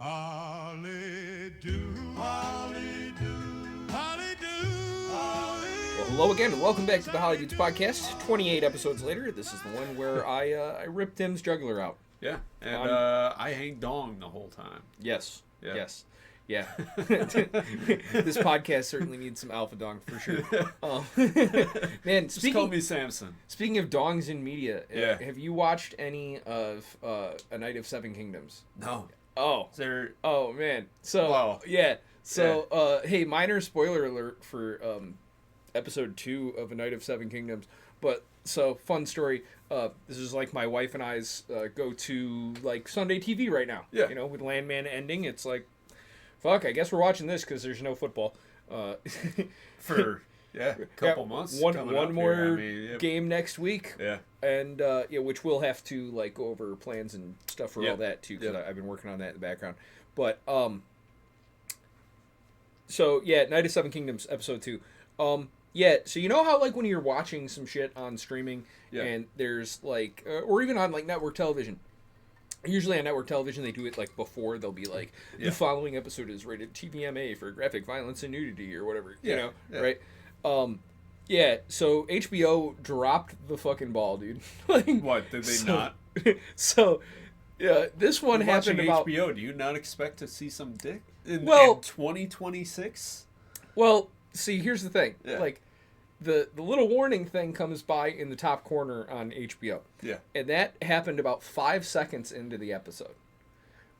Holly do, Holly do, Holly do. Well, hello again, and welcome back to the HDS Podcast. 28 episodes later, this is the one where I ripped Tim's jugular out. Yeah, and I hang dong the whole time. Yes, Yeah. yes, yeah. This podcast certainly needs some alpha dong for sure. Man, Just call me Samson. Speaking of dongs in media, Yeah. have you watched any of A Night of Seven Kingdoms? No. Oh, Is there... oh man. So Wow. yeah. So hey, minor spoiler alert for episode 2 of A Night of Seven Kingdoms. But so fun story. This is like my wife and I's go to like Sunday TV right now. Yeah. You know, with Landman ending, it's like, fuck. I guess we're watching this because there's no football. For a couple months. One coming up more here. I mean, yeah. game next week. Yeah. And which we'll have to like go over plans and stuff for all that too, because I've been working on that in the background. But so yeah, Night of Seven Kingdoms episode 2. So you know how like when you're watching some shit on streaming and there's like or even on like network television. Usually on network television they do it like before. They'll be like the following episode is rated TVMA for graphic violence and nudity or whatever. You know, right? Yeah, so HBO dropped the fucking ball, dude. Like, What, did they not? So, yeah, this one You're happened watching about... HBO, do you not expect to see some dick in 2026? Well, see, here's the thing. Yeah. Like, the little warning thing comes by in the top corner on HBO. Yeah. And that happened about 5 seconds into the episode.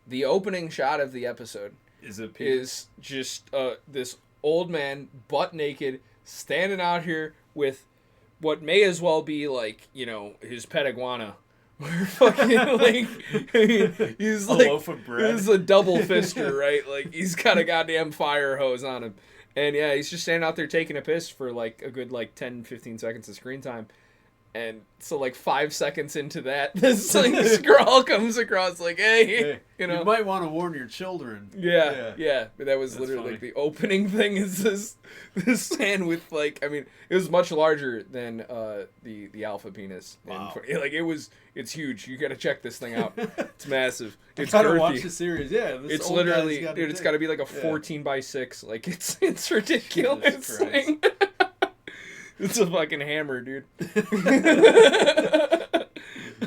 The opening shot of the episode is just this old man, butt naked, standing out here with what may as well be like, you know, his pet iguana. Or fucking like, I mean, he's A like loaf of bread. He's a double fister, right? Like he's got a goddamn fire hose on him. And yeah, he's just standing out there taking a piss for like a good like 10, 15 seconds of screen time. And so like 5 seconds into that, this like scrawl comes across like, hey, you know. You might want to warn your children. Yeah. But that was That's literally funny. like the opening thing is this hand with like, I mean, it was much larger than the alpha penis. Wow. And, like it's huge. You got to check this thing out. It's massive. It's I gotta girthy. watch the series. Yeah, this It's old literally, guy's got a dude. It's dick. got to be like a 14x6. Like it's ridiculous. Jesus Christ. Thing. It's a fucking hammer, dude.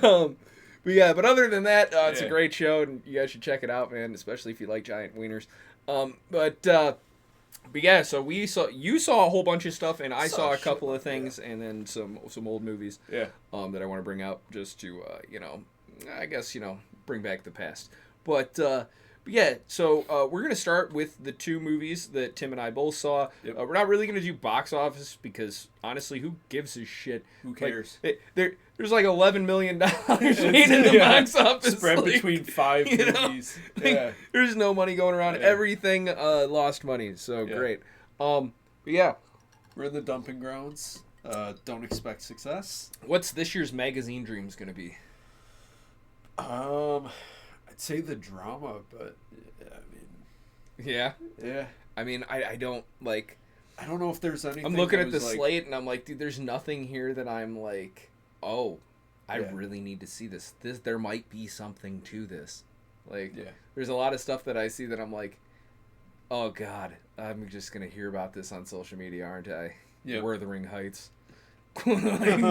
But other than that, it's a great show, and you guys should check it out, man. Especially if you like giant wieners. But yeah, so you saw a whole bunch of stuff, and I saw a couple of things, and then some old movies. Yeah. That I want to bring out just to I guess bring back the past. But yeah, so we're gonna start with the 2 movies that Tim and I both saw. Yep. We're not really gonna do box office because honestly, who gives a shit? Who cares? Like, there's like $11 million made in the box office, Spread like, between 5 you know, movies. like, there's no money going around. Yeah. Everything lost money. So great. But yeah, We're in the dumping grounds. Don't expect success. what's this year's magazine dreams gonna be? I'd say the drama, but Yeah. yeah. I mean, I don't like. I don't know if there's anything. I'm looking that at the was, like, slate and I'm like, dude, there's nothing here that I'm like, oh, I Yeah. really need to see this. There might be something to this. Like, Yeah. there's a lot of stuff that I see that I'm like, oh God, I'm just gonna hear about this on social media, aren't I? Yeah. Wuthering Heights. Like,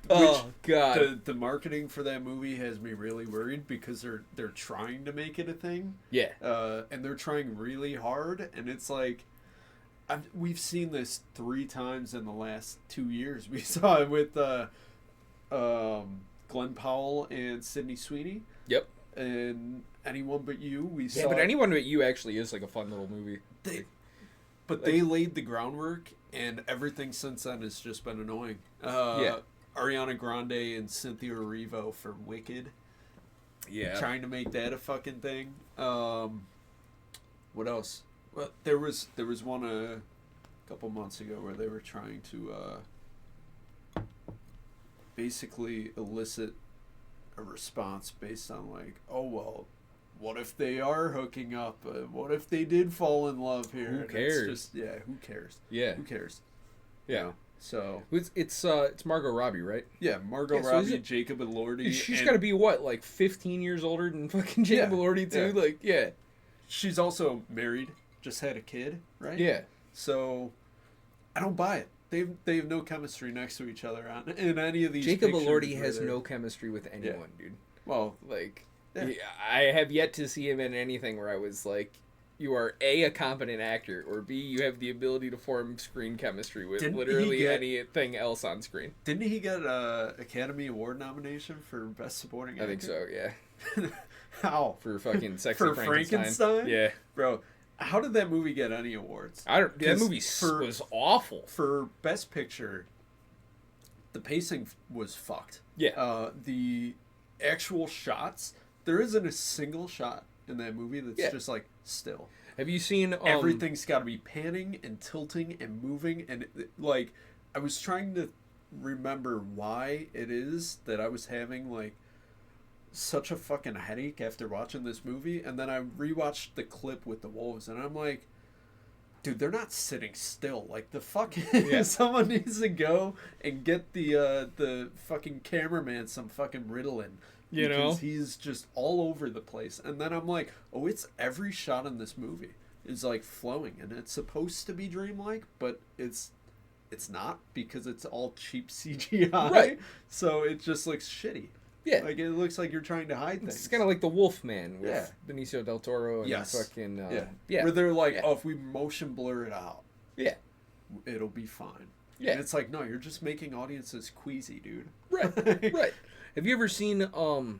oh God. The marketing for that movie has me really worried because they're trying to make it a thing. Yeah. And they're trying really hard, and it's like, we've seen this 3 times in the last 2 years. We saw it with Glenn Powell and Sydney Sweeney. Yep. And Anyone But You. We saw. Yeah, but Anyone But You actually is like a fun little movie. They laid the groundwork, and everything since then has just been annoying. Ariana Grande and Cynthia Erivo for Wicked. Yeah. Trying to make that a fucking thing. What else? Well, there was one a couple months ago where they were trying to basically elicit a response based on like, oh well, what if they are hooking up? What if they did fall in love here? Who And cares? It's just, who cares? Yeah. Who cares? Yeah. So it's Margot Robbie, right? yeah, Margot Robbie, Jacob Elordi. She's got to be what, like 15 years older than fucking Jacob Elordi too? Yeah. Like, yeah. She's also married, just had a kid, right? Yeah. So I don't buy it. They have no chemistry next to each other in any of these. Jacob Elordi has no chemistry with anyone, dude. Well, like, I have yet to see him in anything where I was like, you are a competent actor, or B, you have the ability to form screen chemistry with literally anything else on screen. Didn't he get a Academy Award nomination for Best Supporting Actor? I think so, yeah. How? For fucking Sexy for Frankenstein? Yeah. Bro, how did that movie get any awards? That movie was awful. For Best Picture, the pacing was fucked. Yeah. The actual shots, there isn't a single shot in that movie that's just like still. Have you seen everything's got to be panning and tilting and moving, and like I was trying to remember why it is that I was having like such a fucking headache after watching this movie, and then I rewatched the clip with the wolves, and I'm like, dude, they're not sitting still. Like, the fucking someone needs to go and get the fucking cameraman some fucking Ritalin. You know, he's just all over the place. And then I'm like, oh, it's every shot in this movie is like flowing, and it's supposed to be dreamlike, but it's not, because it's all cheap CGI. Right. So it just looks shitty. Yeah. Like, it looks like you're trying to hide things. It's kind of like The Wolfman with Benicio del Toro and fucking... Where they're like, oh, if we motion blur it out, it'll be fine. Yeah. And it's like, no, you're just making audiences queasy, dude. Right, right. Have you ever seen, oh,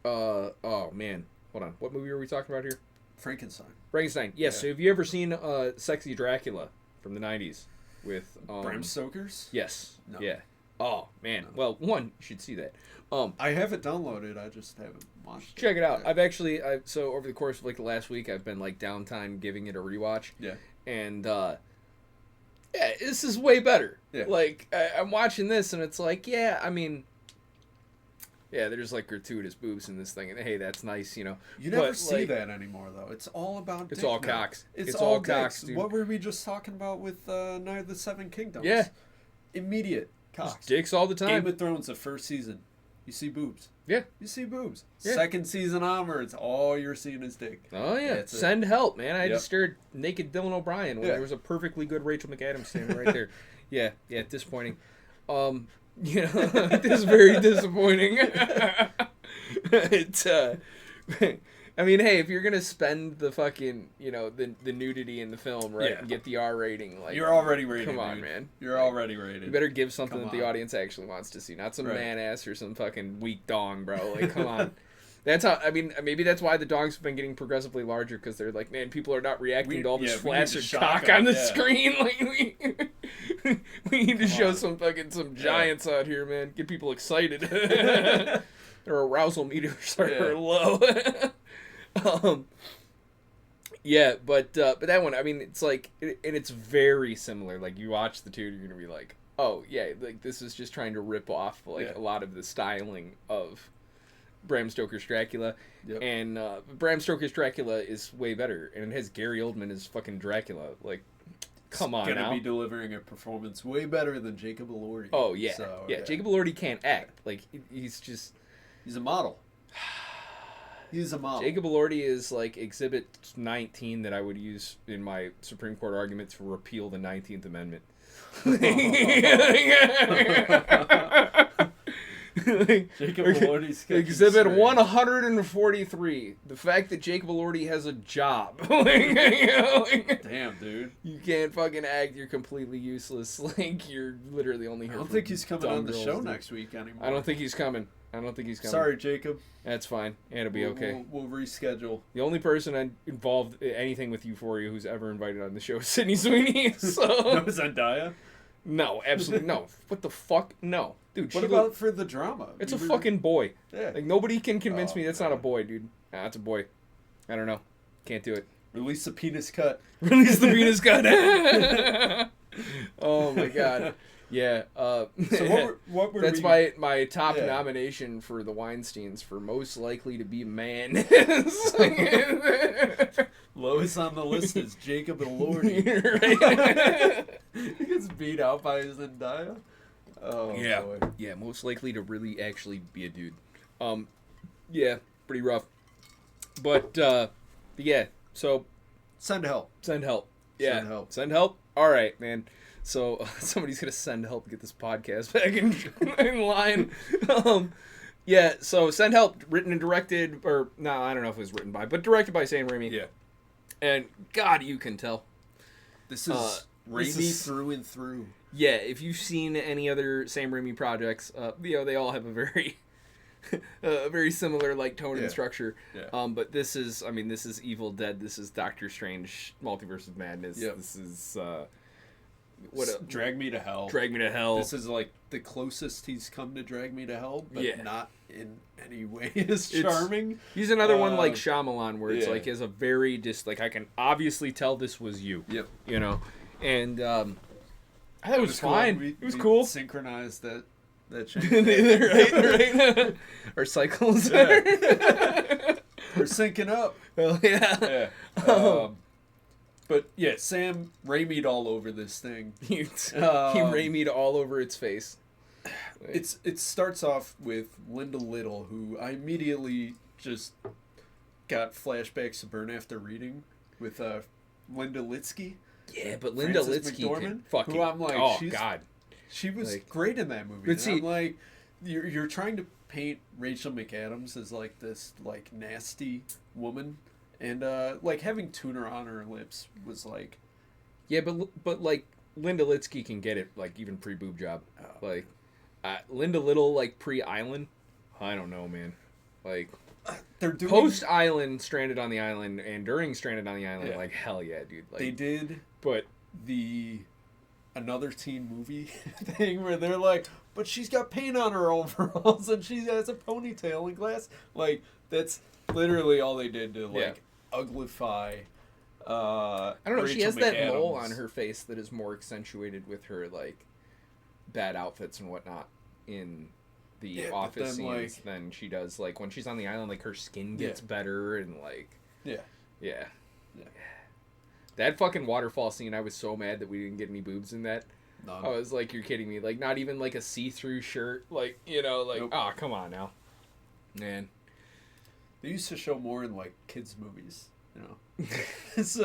man. Hold on. What movie are we talking about here? Frankenstein. Yes. Yeah. So have you ever seen Sexy Dracula from the 90s with... Bram Stoker's? Yes. No. Yeah. Oh, man. No. Well, one, you should see that. I have it downloaded. I just haven't watched it. Check it out. I've actually... So over the course of like the last week, I've been like downtime giving it a rewatch. Yeah. And, yeah, this is way better. Yeah. Like, I'm watching this, and it's like, yeah, I mean... Yeah, there's like gratuitous boobs in this thing, and hey, that's nice, you know. You never see that anymore, though. It's all about. It's all cocks. It's all cocks, dude. What were we just talking about with Night of the Seven Kingdoms? Yeah, immediate cocks. Just dicks all the time. Game of Thrones, the first season, you see boobs. Yeah, you see boobs. Yeah. Second season onwards, all you're seeing is dick. Oh yeah, send help, man. I just stared naked Dylan O'Brien when there was a perfectly good Rachel McAdams standing right there. Yeah, disappointing. You know, it is very disappointing. I mean, hey, if you're gonna spend the fucking, you know, the nudity in the film, right, and get the R rating, like, you're already rated. Come on, man. You're already rated. You better give something that the audience actually wants to see, not some man ass or some fucking weak dong, bro. Like, come on. That's how. I mean, maybe that's why the dongs have been getting progressively larger, because they're like, man, people are not reacting to all this flaccid cock on the screen. Like, we need to show some giants out here, man. Get people excited. Their arousal meters are low. Yeah, but that one, I mean, it's like, and it's very similar. Like, you watch the two, you're gonna be like, oh yeah, like this is just trying to rip off like a lot of the styling of Bram Stoker's Dracula. And Bram Stoker's Dracula is way better, and it has Gary Oldman as fucking Dracula. Like, come on, gonna be delivering a performance way better than Jacob Elordi. Oh yeah, Jacob Elordi can't act. Like, he's a model. He's a model. Jacob Elordi is like Exhibit 19 that I would use in my Supreme Court argument to repeal the 19th Amendment. Jacob Elordi's Exhibit 143. The fact that Jacob Elordi has a job. Damn, dude. You can't fucking act. You're completely useless. Like, you're literally only here. I don't think he's coming on the show next week anymore. I don't think he's coming. Sorry, Jacob. That's fine. It'll be okay. We'll reschedule. The only person involved anything with Euphoria who's ever invited on the show is Sydney Sweeney. So. No, Zendaya? No, absolutely no. What the fuck? No. Dude, what about for the drama? It's a fucking boy. Yeah. Like, nobody can convince me that's not a boy, dude. Nah, that's a boy. I don't know. Can't do it. Release the penis cut. Release the penis cut. Oh my god. Yeah. So what were that's my top nomination for the Weinsteins for most likely to be man. Low lowest on the list is Jacob Elordi. He gets beat out by Zendaya. Oh, yeah. boy. Yeah, most likely to really actually be a dude. Yeah, pretty rough. But yeah, so... Send help. Send help. Yeah. Send help. Send help? All right, man. So somebody's going to send help to get this podcast back in line. Yeah, so Send Help, written and directed, or no, I don't know if it was written by, but directed by Sam Raimi. Yeah. And God, you can tell. This is Raimi through and through. Yeah, if you've seen any other Sam Raimi projects, they all have a very, a very similar like tone and structure. Yeah. But this is Evil Dead. This is Doctor Strange, Multiverse of Madness. Yep. This is Drag Me to Hell. Drag Me to Hell. This is like the closest he's come to Drag Me to Hell, but not in any way as It's charming. He's another one like Shyamalan, where it's like, is a very like I can obviously tell this was you. Yep. You know, and it was fine. Cool. It was cool. Synchronized that change. right. Our cycles. We're syncing up. Oh yeah. Yeah. But yeah, Sam Raimi'd all over this thing. He Raimi'd all over its face. It starts off with Linda Little, who I immediately just got flashbacks to Burn After Reading with Linda Litsky. Yeah, but Linda Frances Litsky McDormand, can fucking... who I'm like, oh, God. She was like, great in that movie. But see, I'm like, you're trying to paint Rachel McAdams as like this like nasty woman. And, like, having tuna on her lips was, like... Yeah, but like, Linda Litsky can get it, like, even pre-boob job. Like, Linda Little, like, pre-Island? I don't know, man. Like, they're doing... Post-Island, Stranded on the Island, and during Stranded on the Island, like, hell yeah, dude. Like, they did but another teen movie thing where they're like, but she's got paint on her overalls and she has a ponytail and glass. Like, that's literally all they did to, like... uglify I don't know, Rachel she has that McAdams. mole on her face that is more accentuated with her like bad outfits and whatnot in the office scenes than she does like when she's on the island. Like her skin gets better and like yeah. That fucking waterfall scene, I was so mad that we didn't get any boobs in that. None. I was like, you're kidding me. Like not even like a see-through shirt, like, you know, like Nope. come on now, man. They used to show more in like kids movies, you know. This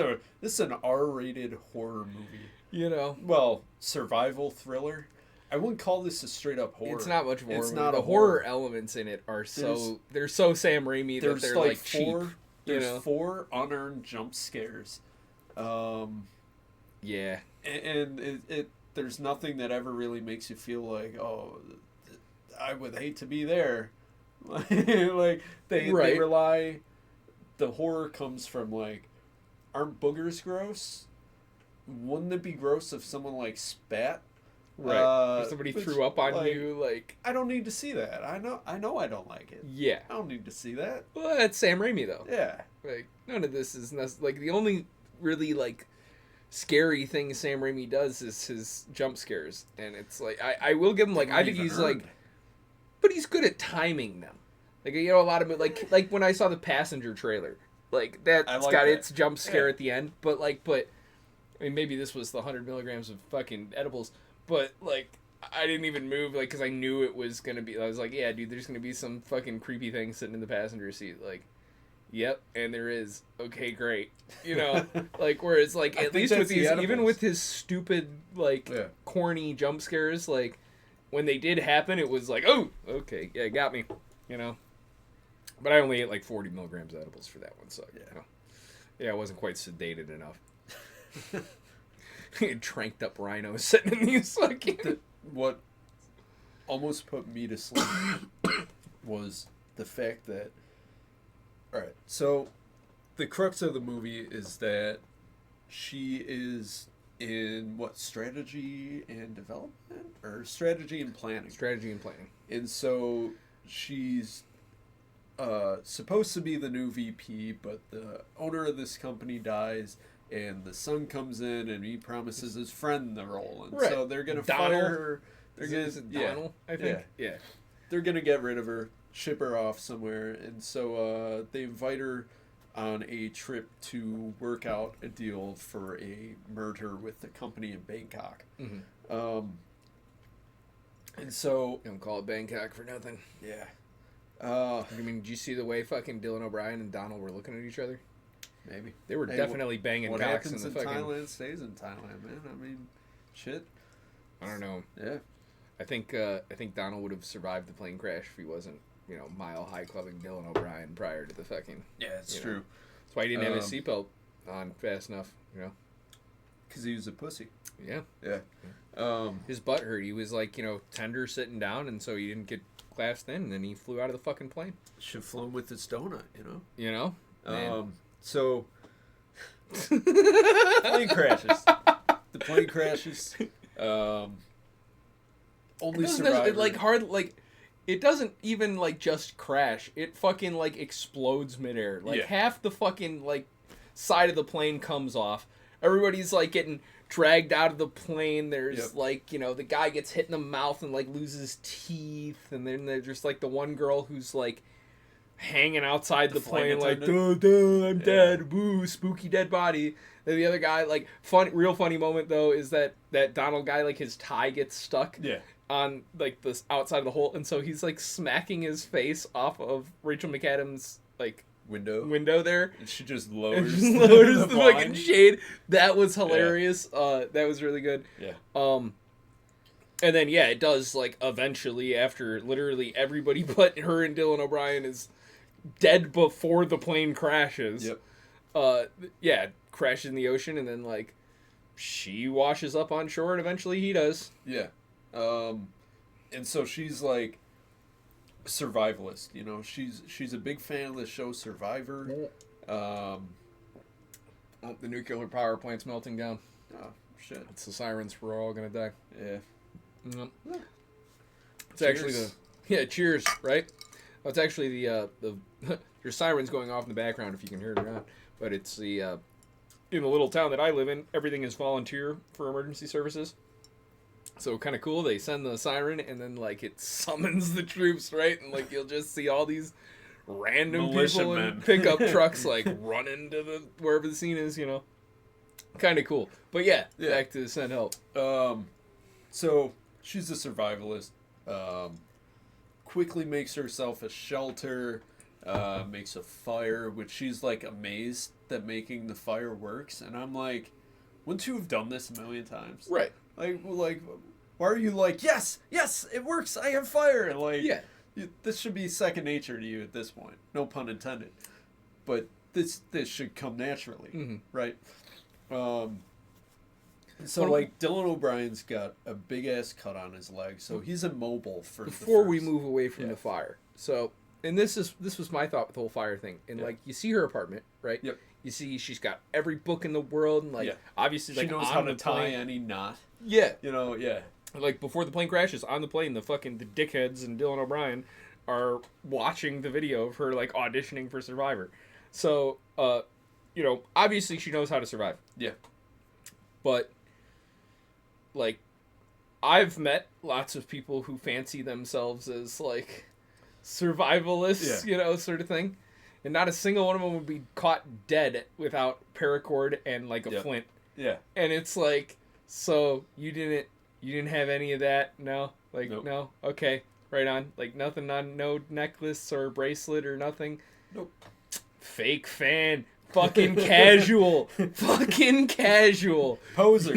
is an R-rated horror movie. You know, well, survival thriller. I wouldn't call this a straight up horror. It's not much more. It's not the a horror elements in it are they're so Sam Raimi that they're like cheap. There's 4 unearned jump scares. Yeah. And it there's nothing that ever really makes you feel like, oh, I would hate to be there. Like they rely. The horror comes from like, aren't boogers gross? Wouldn't it be gross if someone like spat? Right. If somebody threw up on you, like I don't need to see that. I know I don't like it. Yeah. I don't need to see that. Well, that's Sam Raimi though. Yeah. Like none of this is like the only really like scary thing Sam Raimi does is his jump scares, and it's like I will give him like I think he's like. But he's good at timing them. Like, you know, a lot of it, like when I saw the Passenger trailer, like that's got its jump scare at the end. But I mean, maybe this was the 100 milligrams of fucking edibles. But like, I didn't even move, like, because I knew it was gonna be. I was like, yeah, dude, there's gonna be some fucking creepy thing sitting in the passenger seat. Like, yep, and there is. Okay, great. You know, like whereas like at least with these, even with his stupid like corny jump scares, like. When they did happen, it was like, oh, okay, yeah, got me, you know. But I only ate like 40 milligrams of edibles for that one, so I wasn't quite sedated enough. Tranked up rhinos sitting in these fucking. What almost put me to sleep was the fact that. All right, so the crux of the movie is that she is. In what, strategy and development? Or strategy and planning? Strategy and planning. And so she's supposed to be the new VP, but the owner of this company dies, and the son comes in, and he promises his friend the role. And so they're going to fire her. They're going to Donald, I think? Yeah. They're going to get rid of her, ship her off somewhere, and so they invite her on a trip to work out a deal for a merger with a company in Bangkok. Mm-hmm. And so... Don't call it Bangkok for nothing. Yeah. I mean, did you see the way fucking Dylan O'Brien and Donald were looking at each other? Maybe. They were definitely banging what cocks happens in the in fucking... Thailand stays in Thailand, man. I mean, shit. I don't know. Yeah. I think Donald would have survived the plane crash if he wasn't, mile high clubbing Dylan O'Brien prior to the fucking... Yeah, it's true. That's why he didn't have his seatbelt on fast enough, Because he was a pussy. Yeah. Yeah. His butt hurt. He was like, tender sitting down, and so he didn't get clasped in, and then he flew out of the fucking plane. Should have flown with his donut, Man. So... plane crashes. The plane crashes. Only survivor. It doesn't even just crash. It fucking explodes midair. Half the fucking side of the plane comes off. Everybody's getting dragged out of the plane. There's the guy gets hit in the mouth and loses teeth, and then there's just the one girl who's hanging outside the plane duh, I'm dead, woo, spooky dead body. And the other guy, real funny moment though is that Donald guy, his tie gets stuck on this outside of the hole, and so he's smacking his face off of Rachel McAdams window there, and she just lowers the fucking shade. That was hilarious. That was really good. And then it does eventually, after literally everybody but her and Dylan O'Brien is dead before the plane crashes. Crashes in the ocean, and then she washes up on shore, and eventually he does. And so she's survivalist, she's a big fan of the show Survivor. The nuclear power plant's melting down. Oh shit, it's the sirens, we're all gonna die. It's Cheers. Actually cheers, right? It's actually the your sirens going off in the background if you can hear it or not, but it's the in the little town that I live in, everything is volunteer for emergency services. So kind of cool. They send the siren, and then it summons the troops, right? And you'll just see all these random militia people in pickup trucks running to the wherever the scene is, Kind of cool. But back to send help. So she's a survivalist. Quickly makes herself a shelter. Makes a fire, which she's amazed that making the fire works. And I'm wouldn't you have done this a million times? Right. Why are you yes, it works, I have fire. And this should be second nature to you at this point. No pun intended. But this should come naturally, right? So Dylan O'Brien's got a big ass cut on his leg, so he's immobile for before we move away from the fire. So, and this was my thought with the whole fire thing. And you see her apartment, right? Yep. You see she's got every book in the world, and obviously she knows how to tie any knot. Yeah. Before the plane crashes, on the plane, the dickheads and Dylan O'Brien are watching the video of her auditioning for Survivor. So, obviously she knows how to survive. Yeah. But I've met lots of people who fancy themselves as survivalists, sort of thing. And not a single one of them would be caught dead without paracord and a flint. Yeah. And it's so you didn't have any of that? No? Nope. No? Okay. Right on. Nothing on, no necklace or bracelet or nothing? Nope. Fake fan. Fucking casual. Fucking casual. Poser.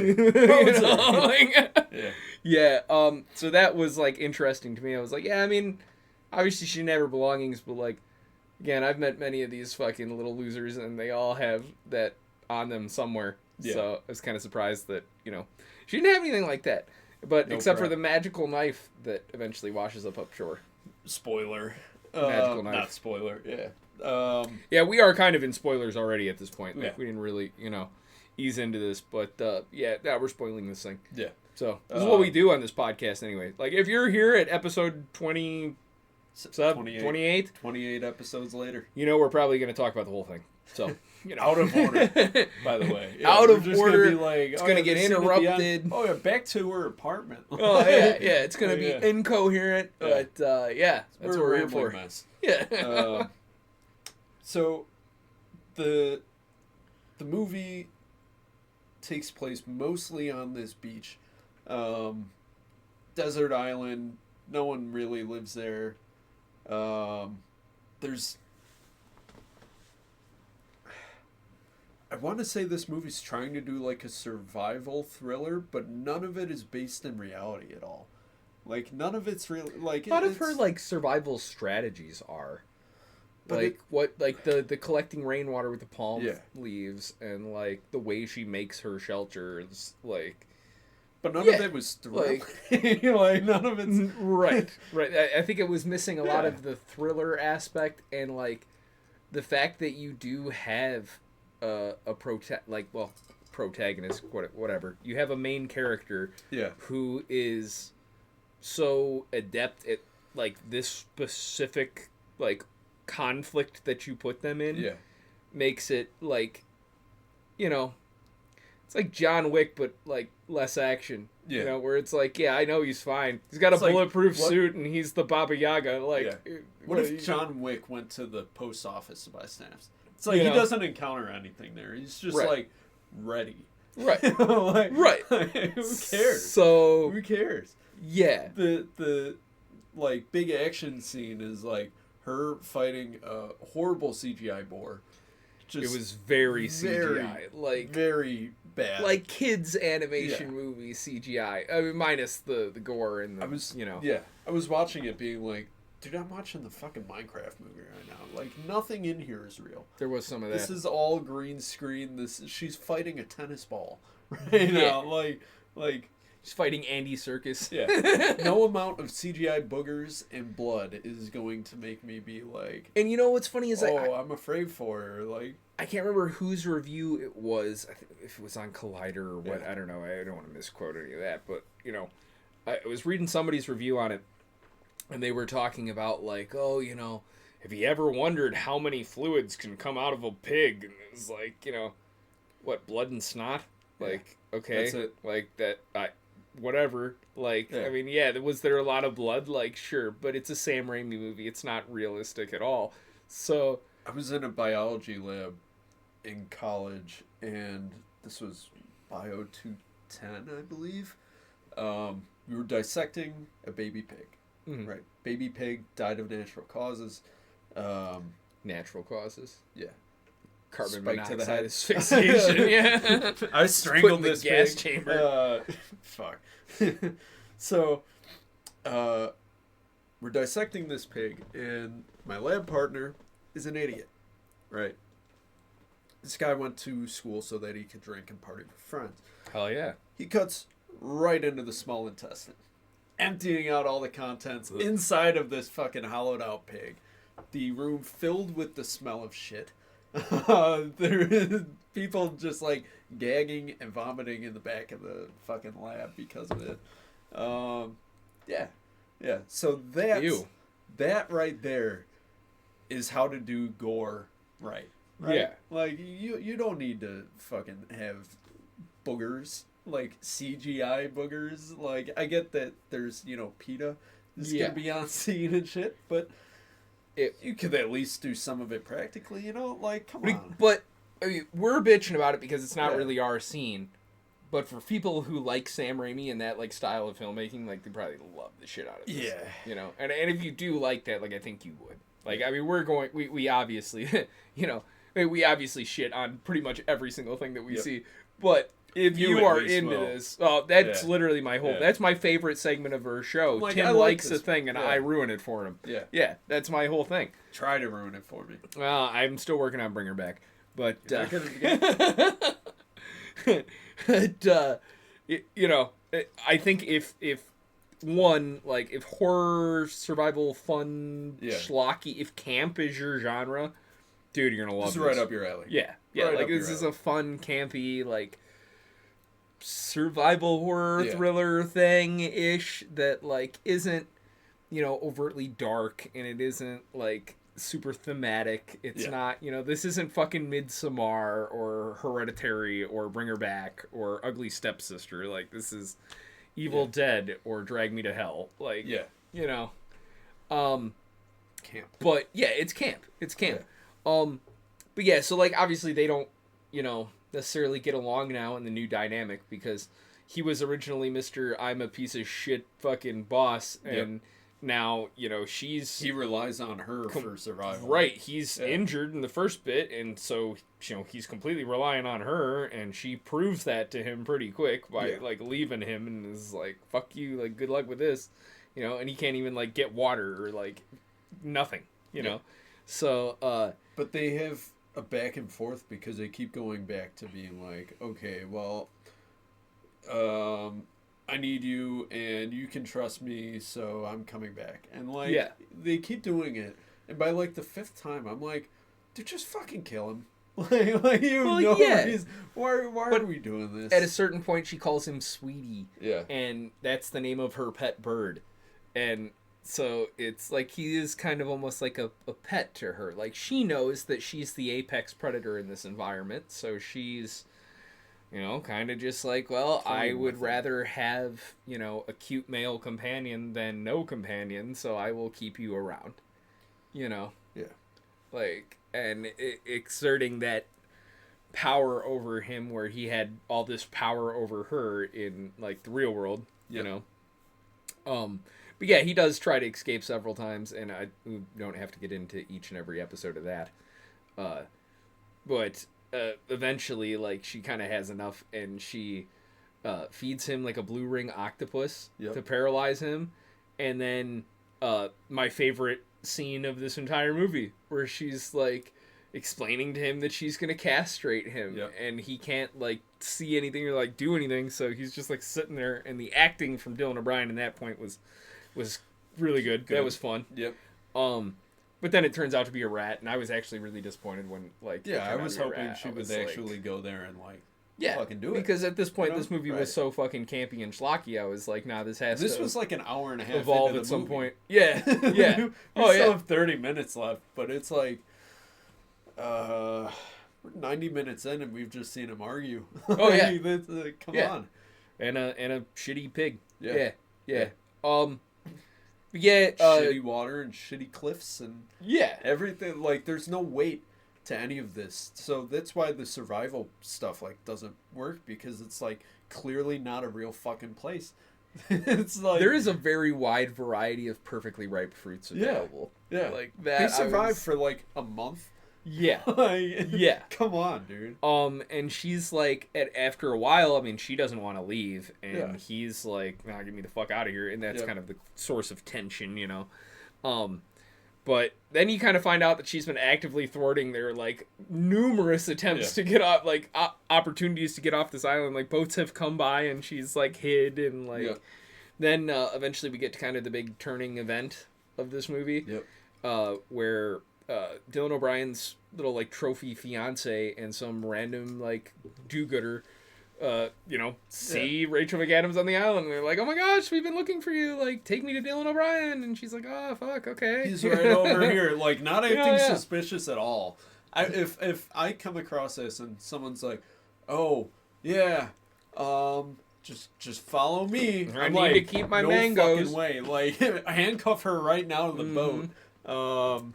Yeah. So that was interesting to me. I was obviously she didn't have her belongings, but again, I've met many of these fucking little losers, and they all have that on them somewhere. Yeah. So I was kind of surprised that, she didn't have anything like that. But except for the magical knife that eventually washes up shore. Spoiler. Magical knife. Not spoiler, yeah. We are kind of in spoilers already at this point. Yeah. We didn't really, ease into this. But, now we're spoiling this thing. Yeah. So, this is what we do on this podcast anyway. If you're here at episode 28 episodes later. We're probably going to talk about the whole thing. So, out of order, by the way. Yeah, out of order. It's going to get interrupted. Oh, yeah, back to her apartment. Oh, yeah. It's going to be incoherent. But, that's what we're here for. Mess. Yeah. So, the movie takes place mostly on this beach, desert island. No one really lives there. There's, I want to say this movie's trying to do like a survival thriller, but none of it is based in reality at all. Like, none of it's really like. A lot of her like survival strategies are. Like the collecting rainwater with the palm leaves, and like the way she makes her shelters, like. But none of it was thrilling. Like none of it's right. I think it was missing a lot of the thriller aspect, and like the fact that you do have a protagonist, whatever. You have a main character, who is so adept at like this specific like conflict that you put them in, makes it like, it's like John Wick but like less action, where it's like, I know he's fine, he's got a bulletproof suit and he's the Baba Yaga, like what if John Wick went to the post office to buy stamps? It's like he doesn't encounter anything there, he's just like ready, like, who cares? So who cares? The like big action scene is like her fighting a horrible CGI boar. It was very CGI, like very bad, like kids animation movie CGI. I mean, minus the gore and the, I was watching it, being like, dude, I'm watching the fucking Minecraft movie right now. Like nothing in here is real. There was some of that. This is all green screen. She's fighting a tennis ball right now. Like. She's fighting Andy Serkis. No amount of CGI boogers and blood is going to make me be like... And you know what's funny is I'm afraid for her. Like, I can't remember whose review it was. I think if it was on Collider or what. I don't know. I don't want to misquote any of that. But, I was reading somebody's review on it. And they were talking about like, have you ever wondered how many fluids can come out of a pig? And it was like, what, blood and snot? Like, okay. That's it. Like that... whatever, like, I mean, was there a lot of blood? Like, sure, but it's a Sam Raimi movie. It's not realistic at all. So I was in a biology lab in college, and this was Bio 210, I believe. We were dissecting a baby pig. Right, baby pig died of natural causes. Natural causes. Yeah. Carbon Spike to the head. asphyxiation. I strangled this gas pig. chamber. Fuck. So, we're dissecting this pig, and my lab partner is an idiot, right? This guy went to school so that he could drink and party with friends. Hell yeah. He cuts right into the small intestine, emptying out all the contents inside of this fucking hollowed out pig. The room filled with the smell of shit. There is people just like gagging and vomiting in the back of the fucking lab because of it. So that right there is how to do gore right? Yeah. Like you don't need to fucking have boogers, like CGI boogers. Like I get that there's PETA is gonna be on scene and shit, but. You could at least do some of it practically, like, come on. But, I mean, we're bitching about it because it's not really our scene. But for people who like Sam Raimi and that, like, style of filmmaking, like, they probably love the shit out of this. Yeah. And if you do like that, like, I think you would. Like, I mean, we obviously, we obviously shit on pretty much every single thing that we see. But... if you are into this, that's literally my whole... That's my favorite segment of her show. Like, Tim likes a thing, and I ruin it for him. Yeah, that's my whole thing. Try to ruin it for me. Well, I'm still working on Bring Her Back. But, I think if horror, survival, fun, schlocky, if camp is your genre, dude, you're going to love this. This is right up your alley. Yeah, like, this is a fun, campy, like... survival horror thriller thing-ish that like isn't overtly dark, and it isn't like super thematic. It's not this isn't fucking Midsommar or Hereditary or Bring Her Back or Ugly Stepsister. Like this is Evil Dead or Drag Me to Hell. Like camp. But it's camp. But yeah, so like obviously they don't, necessarily get along now in the new dynamic because he was originally Mr. I'm a piece of shit fucking boss, and now, he relies on her for survival. Right, he's injured in the first bit, and so, he's completely relying on her, and she proves that to him pretty quick by, like, leaving him, and is like, fuck you, like, good luck with this, and he can't even, like, get water, or, like, nothing, know? So, But they have a back and forth because they keep going back to being like, okay, well, I need you and you can trust me, so I'm coming back. And like they keep doing it, and by like the 5th time I'm like, dude, just fucking kill him. like you know why are we doing this? At a certain point she calls him Sweetie. Yeah. And that's the name of her pet bird. And so it's like he is kind of almost like a pet to her. Like she knows that she's the apex predator in this environment, so she's kind of just like, well, I would rather have, a cute male companion than no companion, so I will keep you around. Yeah. Like, and exerting that power over him where he had all this power over her in, like, the real world, But yeah, he does try to escape several times, and we don't have to get into each and every episode of that. But eventually, like, she kind of has enough, and she feeds him like a blue ring octopus to paralyze him. And then my favorite scene of this entire movie, where she's like explaining to him that she's gonna castrate him, and he can't like see anything or like do anything, so he's just like sitting there. And the acting from Dylan O'Brien in that point was really good. That was fun. But then it turns out to be a rat, and I was actually really disappointed when, like... Yeah, I was hoping she would actually go there and, like, fucking do it. Because at this point, this movie was so fucking campy and schlocky, I was like, nah, this was like an hour and a half evolve into at the some movie. point. Yeah, yeah. we still have 30 minutes left, but it's like... we're 90 minutes in, and we've just seen him argue. Oh, yeah. Come on. And a shitty pig. Yeah. Yeah, shitty water and shitty cliffs and everything. Like, there's no weight to any of this, so that's why the survival stuff like doesn't work, because it's like clearly not a real fucking place. It's like there is a very wide variety of perfectly ripe fruits available. Like that. They survived for like a month. Yeah. Come on, dude. And she's like, after a while, I mean, she doesn't want to leave, and he's like, nah, get me the fuck out of here, and that's kind of the source of tension, But then you kind of find out that she's been actively thwarting their, like, numerous attempts to get off, like, opportunities to get off this island. Like, boats have come by, and she's, like, hid, and, like... Then, eventually we get to kind of the big turning event of this movie. Where... Dylan O'Brien's little like trophy fiance and some random like do-gooder see Rachel McAdams on the island, and they're like, oh my gosh, we've been looking for you, like take me to Dylan O'Brien. And she's like, oh fuck, okay, he's right over here, like not acting suspicious at all. If I come across this and someone's like, oh yeah, just follow me, I need to keep my mangoes. Fucking way, like handcuff her right now to the boat. I'm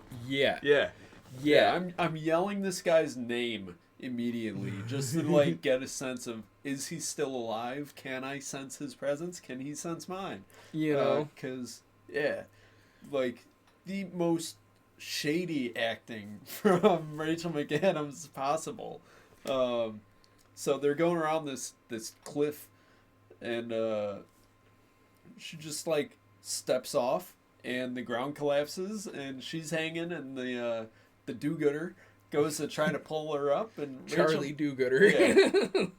yelling this guy's name immediately just to like get a sense of, is he still alive? Can I sense his presence? Can he sense mine? Because like the most shady acting from Rachel McAdams possible. So they're going around this cliff, and she just like steps off, and the ground collapses, and she's hanging, and the do-gooder goes to try to pull her up, and Charlie Do-gooder.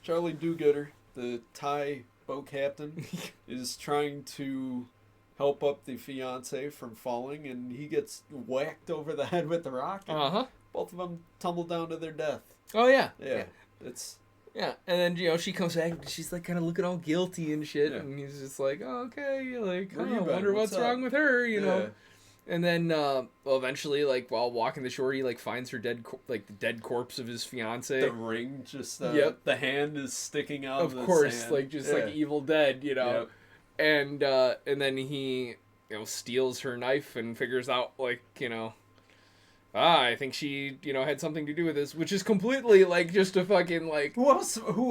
Charlie Do-gooder, the Thai boat captain, is trying to help up the fiance from falling, and he gets whacked over the head with the rock, and both of them tumble down to their death. Yeah, and then, she comes back, and she's, like, kind of looking all guilty and shit, and he's just like, oh, okay, like, I wonder what's wrong with her, know? And then, eventually, like, while walking the shore, he, like, finds her the dead corpse of his fiance. The ring, just, the hand is sticking out of the course, sand. like, just, like, Evil Dead, And then he, steals her knife and figures out, like, I think she, had something to do with this, which is completely, like, just a fucking, like... Who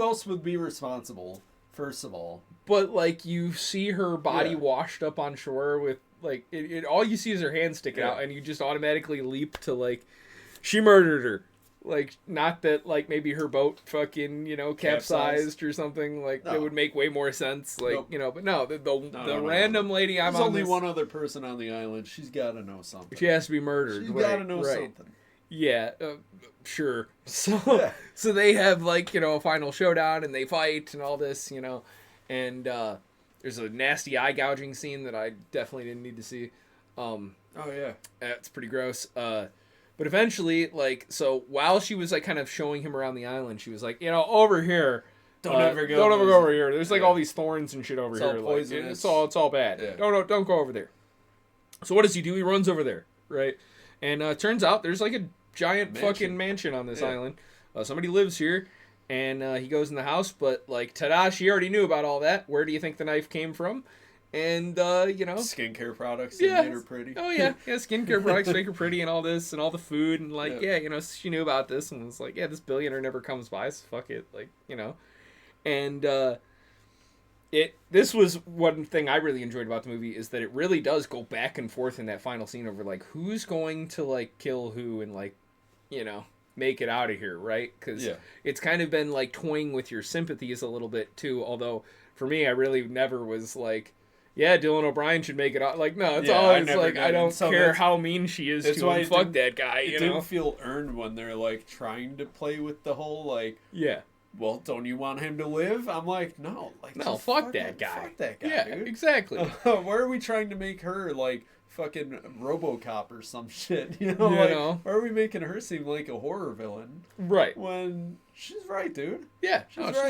else would be responsible, first of all? But, like, you see her body Yeah. washed up on shore with, like, all you see is her hand sticking Yeah. out, and you just automatically leap to, like, she murdered her. Like, not that, like, maybe her boat fucking, capsized or something. Like, No. that would make way more sense. Like, Nope. but no, the No. random lady I'm There's on only this, one other person on the island. She's got to know something. she has to be murdered. She's right, got to know right. something. Yeah, sure. So, Yeah. so they have, like, a final showdown, and they fight, and all this, and there's a nasty eye gouging scene that I definitely didn't need to see. Oh, yeah. It's pretty gross. But eventually, like, so while she was, like, kind of showing him around the island, she was like, over here. Don't ever go over here. There's, like, Yeah. all these thorns and shit over It's here. all Like, poisonous. it's all bad. Yeah. Don't go over there. So what does he do? He runs over there, right? And turns out there's, like, a giant fucking mansion on this island. Somebody lives here, and he goes in the house, but, like, ta-da, she already knew about all that. Where do you think the knife came from? And, Skincare products that Yeah. made her pretty. Oh, yeah. Yeah, skincare products make her pretty and all this and all the food. And, like, she knew about this and was like, yeah, this billionaire never comes by, so fuck it. Like, And this was one thing I really enjoyed about the movie is that it really does go back and forth in that final scene over, like, who's going to, like, kill who and, like, make it out of here, right? Because it's kind of been, like, toying with your sympathies a little bit, too. Although, for me, I really never was like, yeah, Dylan O'Brien should make it out. Like, no, it's always like, I don't care how mean she is to him. Fuck that guy, It didn't feel earned when they're, like, trying to play with the whole, like, well, don't you want him to live? I'm like, no. Like, no, fuck that guy. Fuck that guy, yeah, dude. exactly. Why are we trying to make her, like, fucking RoboCop or some shit? Why are we making her seem like a horror villain? Right. When she's right, dude. Yeah,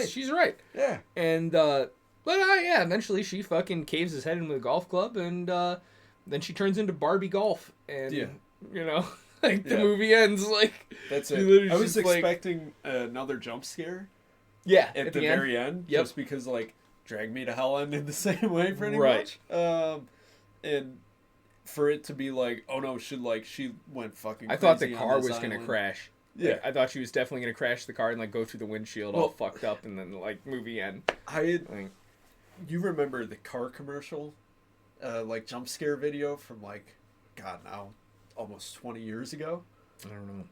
she's right. Yeah. And, but eventually she fucking caves his head in with a golf club, and then she turns into Barbie Golf, and like the movie ends like that's it. I was expecting another jump scare. Yeah, at the very end, just because like Drag Me to Hell ended the same way, pretty much. And for it to be like, oh no, she went fucking. I thought the crazy car was gonna crash. Yeah, like, I thought she was definitely gonna crash the car and like go through the windshield all fucked up, and then like movie end. You remember the car commercial, like jump scare video from like, God, now almost 20 years ago? I don't know.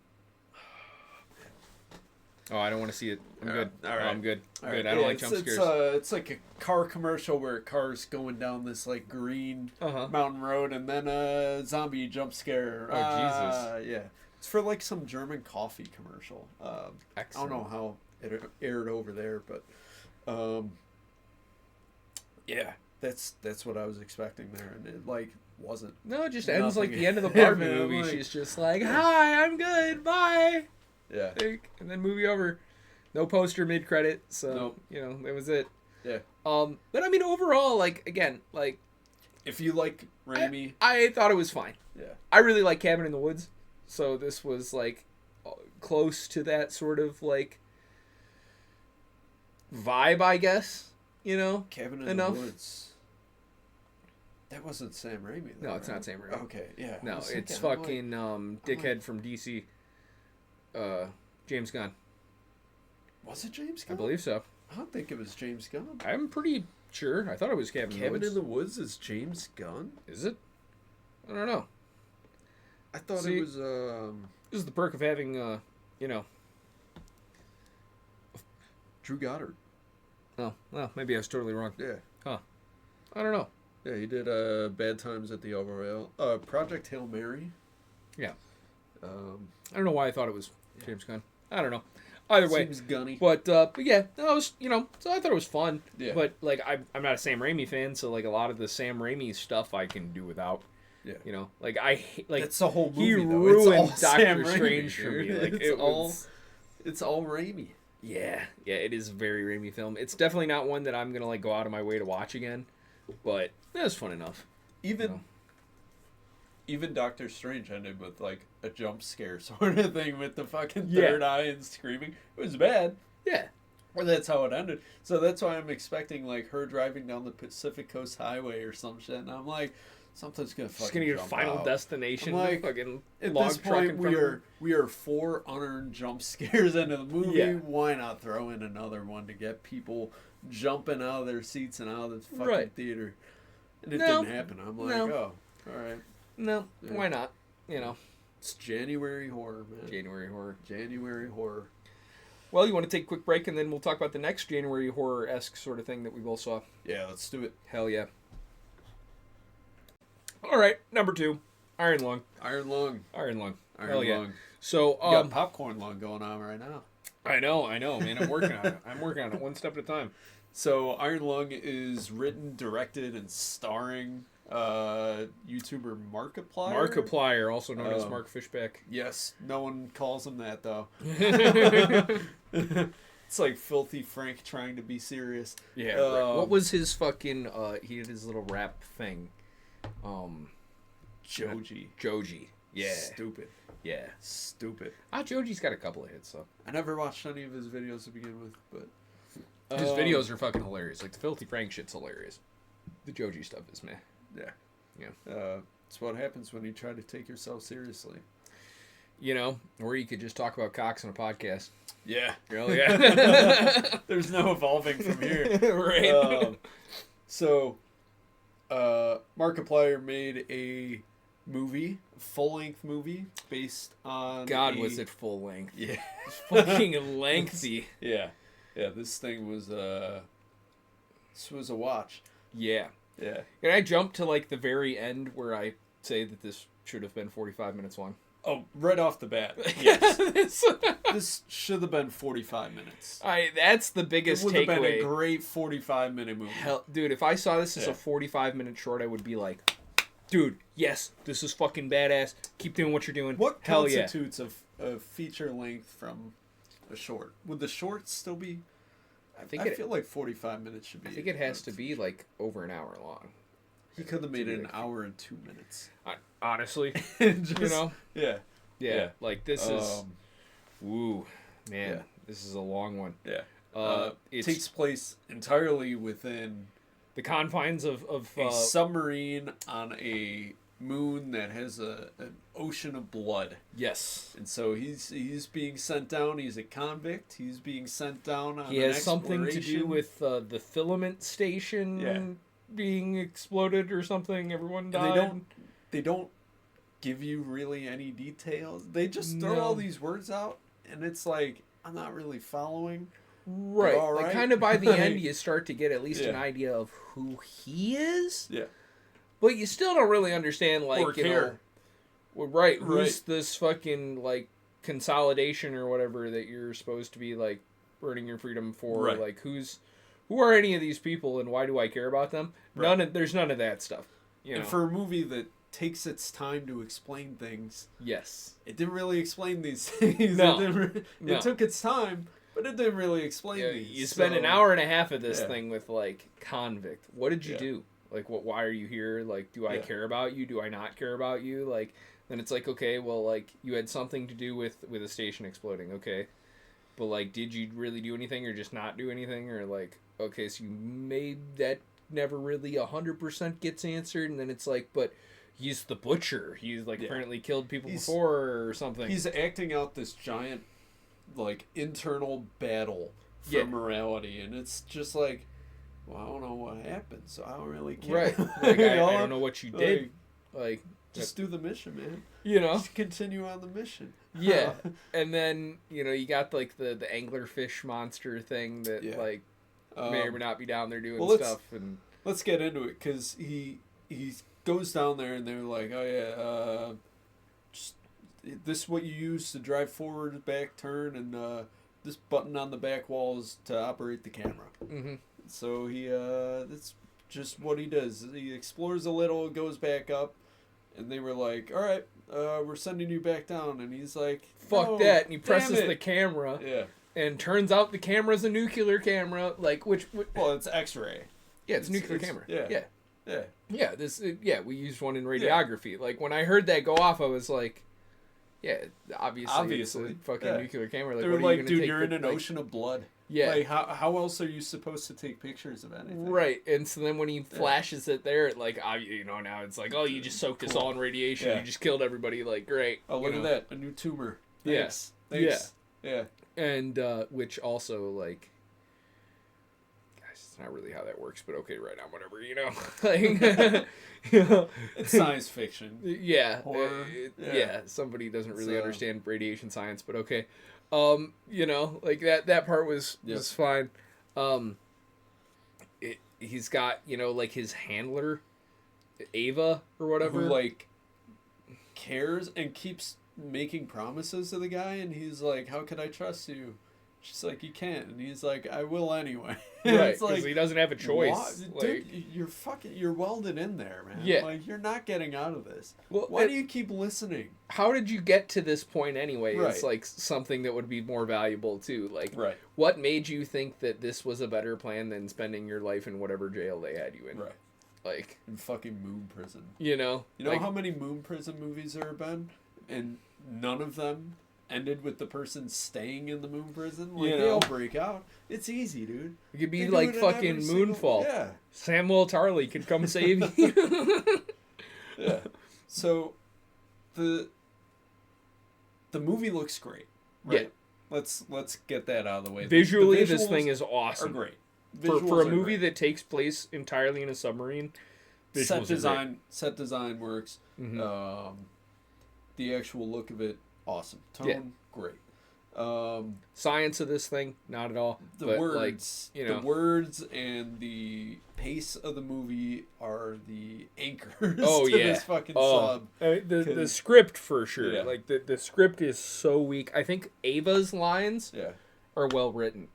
Oh, I don't want to see it. I'm good. All right. No, I'm good. All good. Right. I don't like jump scares. It's like a car commercial where a car's going down this like green mountain road, and then a zombie jump scare. Oh, Jesus. Yeah. It's for like some German coffee commercial. I don't know how it aired over there, but yeah, that's what I was expecting there, and it like wasn't. No, it just ends like the end of the Barbie movie. Like, she's just like, "Hi, I'm good, bye." Yeah. And then movie over. No poster mid credit, so that was it. Yeah. But I mean, overall, like again, like if you like Raimi, I thought it was fine. Yeah. I really like Cabin in the Woods, so this was like close to that sort of like vibe, I guess. Cabin in the Woods. That wasn't Sam Raimi, though, No, it's not Sam Raimi. Okay, yeah. No, it's fucking dickhead from DC. James Gunn. Was it James Gunn? I believe so. I don't think it was James Gunn. I'm pretty sure. I thought it was Cabin in the Woods. Cabin in the Woods is James Gunn? Is it? I don't know. I thought it was This is the perk of having Drew Goddard. Oh, well, maybe I was totally wrong. Yeah. Huh. I don't know. Yeah, he did Bad Times at the El Royale. Project Hail Mary. Yeah. I don't know why I thought it was James Gunn. I don't know. Either way. Seems gunny. But yeah, that was, so I thought it was fun. Yeah. But, like, I'm not a Sam Raimi fan, so, like, a lot of the Sam Raimi stuff I can do without. Yeah. Like, that's the whole movie, he though. ruined it's all Sam Doctor Raimi, Strange for me. dude. Like, it's all Raimi. Yeah, it is a very Raimi film. It's definitely not one that I'm going to, like, go out of my way to watch again. But it was fun enough. Even Doctor Strange ended with like a jump scare sort of thing with the fucking third eye and screaming. It was bad. Yeah. Well, that's how it ended. So that's why I'm expecting like her driving down the Pacific Coast Highway or some shit. And I'm like, Something's gonna fucking Just gonna get a jump Final out. Destination. I'm like, fucking at log this truck point, in front of him. we are 4 unearned jump scares into the movie. Yeah. Why not throw in another one to get people jumping out of their seats and out of this fucking Right. theater? And it No. didn't happen. I'm like, No. oh, all right. No, Yeah. why not? You know, It's January horror, man. January horror. January horror. Well, you want to take a quick break and then we'll talk about the next January horror-esque sort of thing that we both saw. Yeah, let's do it. Hell yeah. All right, number 2, Iron Lung. Iron Lung. Iron Lung. Iron Hell yeah. Lung. So, You got popcorn lung going on right now. I know, man. I'm working on it. I'm working on it one step at a time. So Iron Lung is written, directed, and starring YouTuber Markiplier. Markiplier, also known as Mark Fishback. Yes, no one calls him that though. It's like Filthy Frank trying to be serious. Yeah. Right. What was his fucking? He did his little rap thing. Joji. Yeah. Stupid. Yeah. Stupid. Joji's got a couple of hits though. I never watched any of his videos to begin with, but His videos are fucking hilarious. Like the Filthy Frank shit's hilarious. The Joji stuff is meh. yeah. Yeah. It's what happens when you try to take yourself seriously. You know, or you could just talk about cocks on a podcast. Yeah. Hell yeah. There's no evolving from here. Right. So, Markiplier made a full-length movie, based on God, was it full length? Yeah. It's fucking lengthy. Yeah. Yeah, this thing was, this was a watch. Yeah. Yeah. Can I jump to like the very end where I say that this should have been 45 minutes long? Oh, right off the bat. Yes. This- This should have been 45 minutes. that's the It biggest would have been takeaway. a great 45-minute movie. Hell, dude, if I saw this as Yeah. a 45-minute short, I would be like, dude, yes, this is fucking badass. Keep doing what you're doing. What Hell yeah. constitutes a feature length from a short? Would the short still be... I feel like 45 minutes should be... I think it has to be like over an hour long. He could have made it an hour and 2 minutes. Honestly, Just, you know? Yeah. Yeah. Like this is... Woo. Man, yeah. this is a long one. Yeah. It's takes place entirely within the confines of a submarine on a moon that has an ocean of blood. yes. And so he's being sent down. He's a convict. He's being sent down on He has something to do with the filament station being exploded or something. Everyone died. And they don't give you really any details. They just throw all these words out, and it's like, I'm not really following. Right. All Like right. kind of by the end, you start to get at least an Yeah. idea of who he is. Yeah. But you still don't really understand, like, Or you know, care. well, right, who's Right. this fucking, like, consolidation or whatever that you're supposed to be, like, earning your freedom for. Right. Like, who are any of these people and why do I care about them? Right. There's none of that stuff. You know? And for a movie that takes its time to explain things, yes. it didn't really explain these things. No. It took its time, but it didn't really explain Yeah, these. you spend so- an hour and a half of this Yeah. thing with, like, convict. What did you Yeah. do? Like, why are you here? Like, do I Yeah. care about you? Do I not care about you? Like, then it's like, okay, well, like, you had something to do with a station exploding, okay. But, like, did you really do anything or just not do anything? Or, like, okay, so you made that never really 100% gets answered. And then it's like, but he's the butcher. He's, like, apparently killed people before or something. He's acting out this giant, like, internal battle for Yeah. morality. And it's just like, well, I don't know what happened, so I don't really care. Right. Like, I don't know what you did. Like, just do the mission, man. you know? Just continue on the mission. Yeah, and then you know you got like the anglerfish monster thing that like may or may not be down there doing stuff. And let's get into it because he goes down there and they're like, oh yeah, just this is what you use to drive forward, back, turn, and this button on the back wall is to operate the camera. Mm-hmm. So he that's just what he does. He explores a little, goes back up, and they were like, all right. We're sending you back down, and he's like, fuck "No, that," and he damn presses it." the camera, Yeah. and turns out the camera's a nuclear camera, like which Well, it's X-ray. yeah, it's a nuclear camera. Yeah. We used one in radiography. Like when I heard that go off, I was like, Yeah, obviously. It's a fucking nuclear camera. Like, they were what are like, you gonna dude, take you're in the, an like, ocean of blood. Yeah. Like, how else are you supposed to take pictures of anything? Right, and so then when he flashes it there, like, now it's like, oh, you just soaked us all in radiation. Yeah. You just killed everybody. Like, great. Oh, look at that. A new tumor. Yes. Thanks. Yeah. And, which also, like, gosh, it's not really how that works, but okay, right now, whatever, like, It's science fiction. Yeah. Horror. Somebody doesn't really understand radiation science, but okay. Like that part was fine. He's got, like his handler, Ava or whatever, who like cares and keeps making promises to the guy, and he's like, how could I trust you? She's like, you can't, and he's like, I will anyway. Right, because like, he doesn't have a choice. Dude, you're welded in there, man. Yeah. Like, you're not getting out of this. Well, why do you keep listening? How did you get to this point anyway? Right. It's like something that would be more valuable too. Like, right. What made you think that this was a better plan than spending your life in whatever jail they had you in? Right. Like, in fucking Moon Prison. You know like, how many Moon Prison movies there have been, and none of them ended with the person staying in the Moon Prison. Like, they all break out. It's easy, dude. It could be like fucking Moonfall. Yeah. Samuel Tarly could come save you. Yeah. So, the movie looks great. Right? Yeah. Let's get that out of the way. Visually, this thing is awesome. Are great. For a movie that takes place entirely in a submarine, set design works. Mm-hmm. The actual look of it, awesome. Tone, great. Science of this thing, not at all. The words, the words and the pace of the movie are the anchors to this fucking sub. The script for sure. Yeah. Like the script is so weak. I think Ava's lines are well written.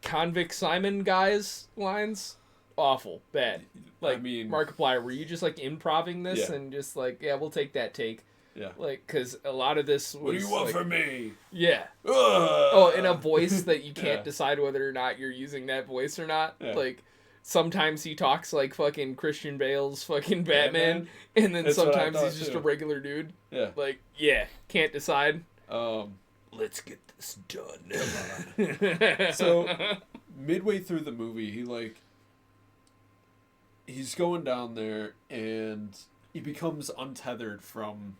Convict Simon guy's lines, awful, bad. Like, Markiplier, were you just like improvising this and just like, we'll take that take. Yeah. Like, because a lot of this was, what do you want from me? Yeah. Oh, in a voice that you can't decide whether or not you're using that voice or not. Yeah. Like, sometimes he talks like fucking Christian Bale's fucking Batman, and then sometimes he's just a regular dude. Yeah. Like, can't decide. Let's get this done. So, midway through the movie, he's going down there, and he becomes untethered from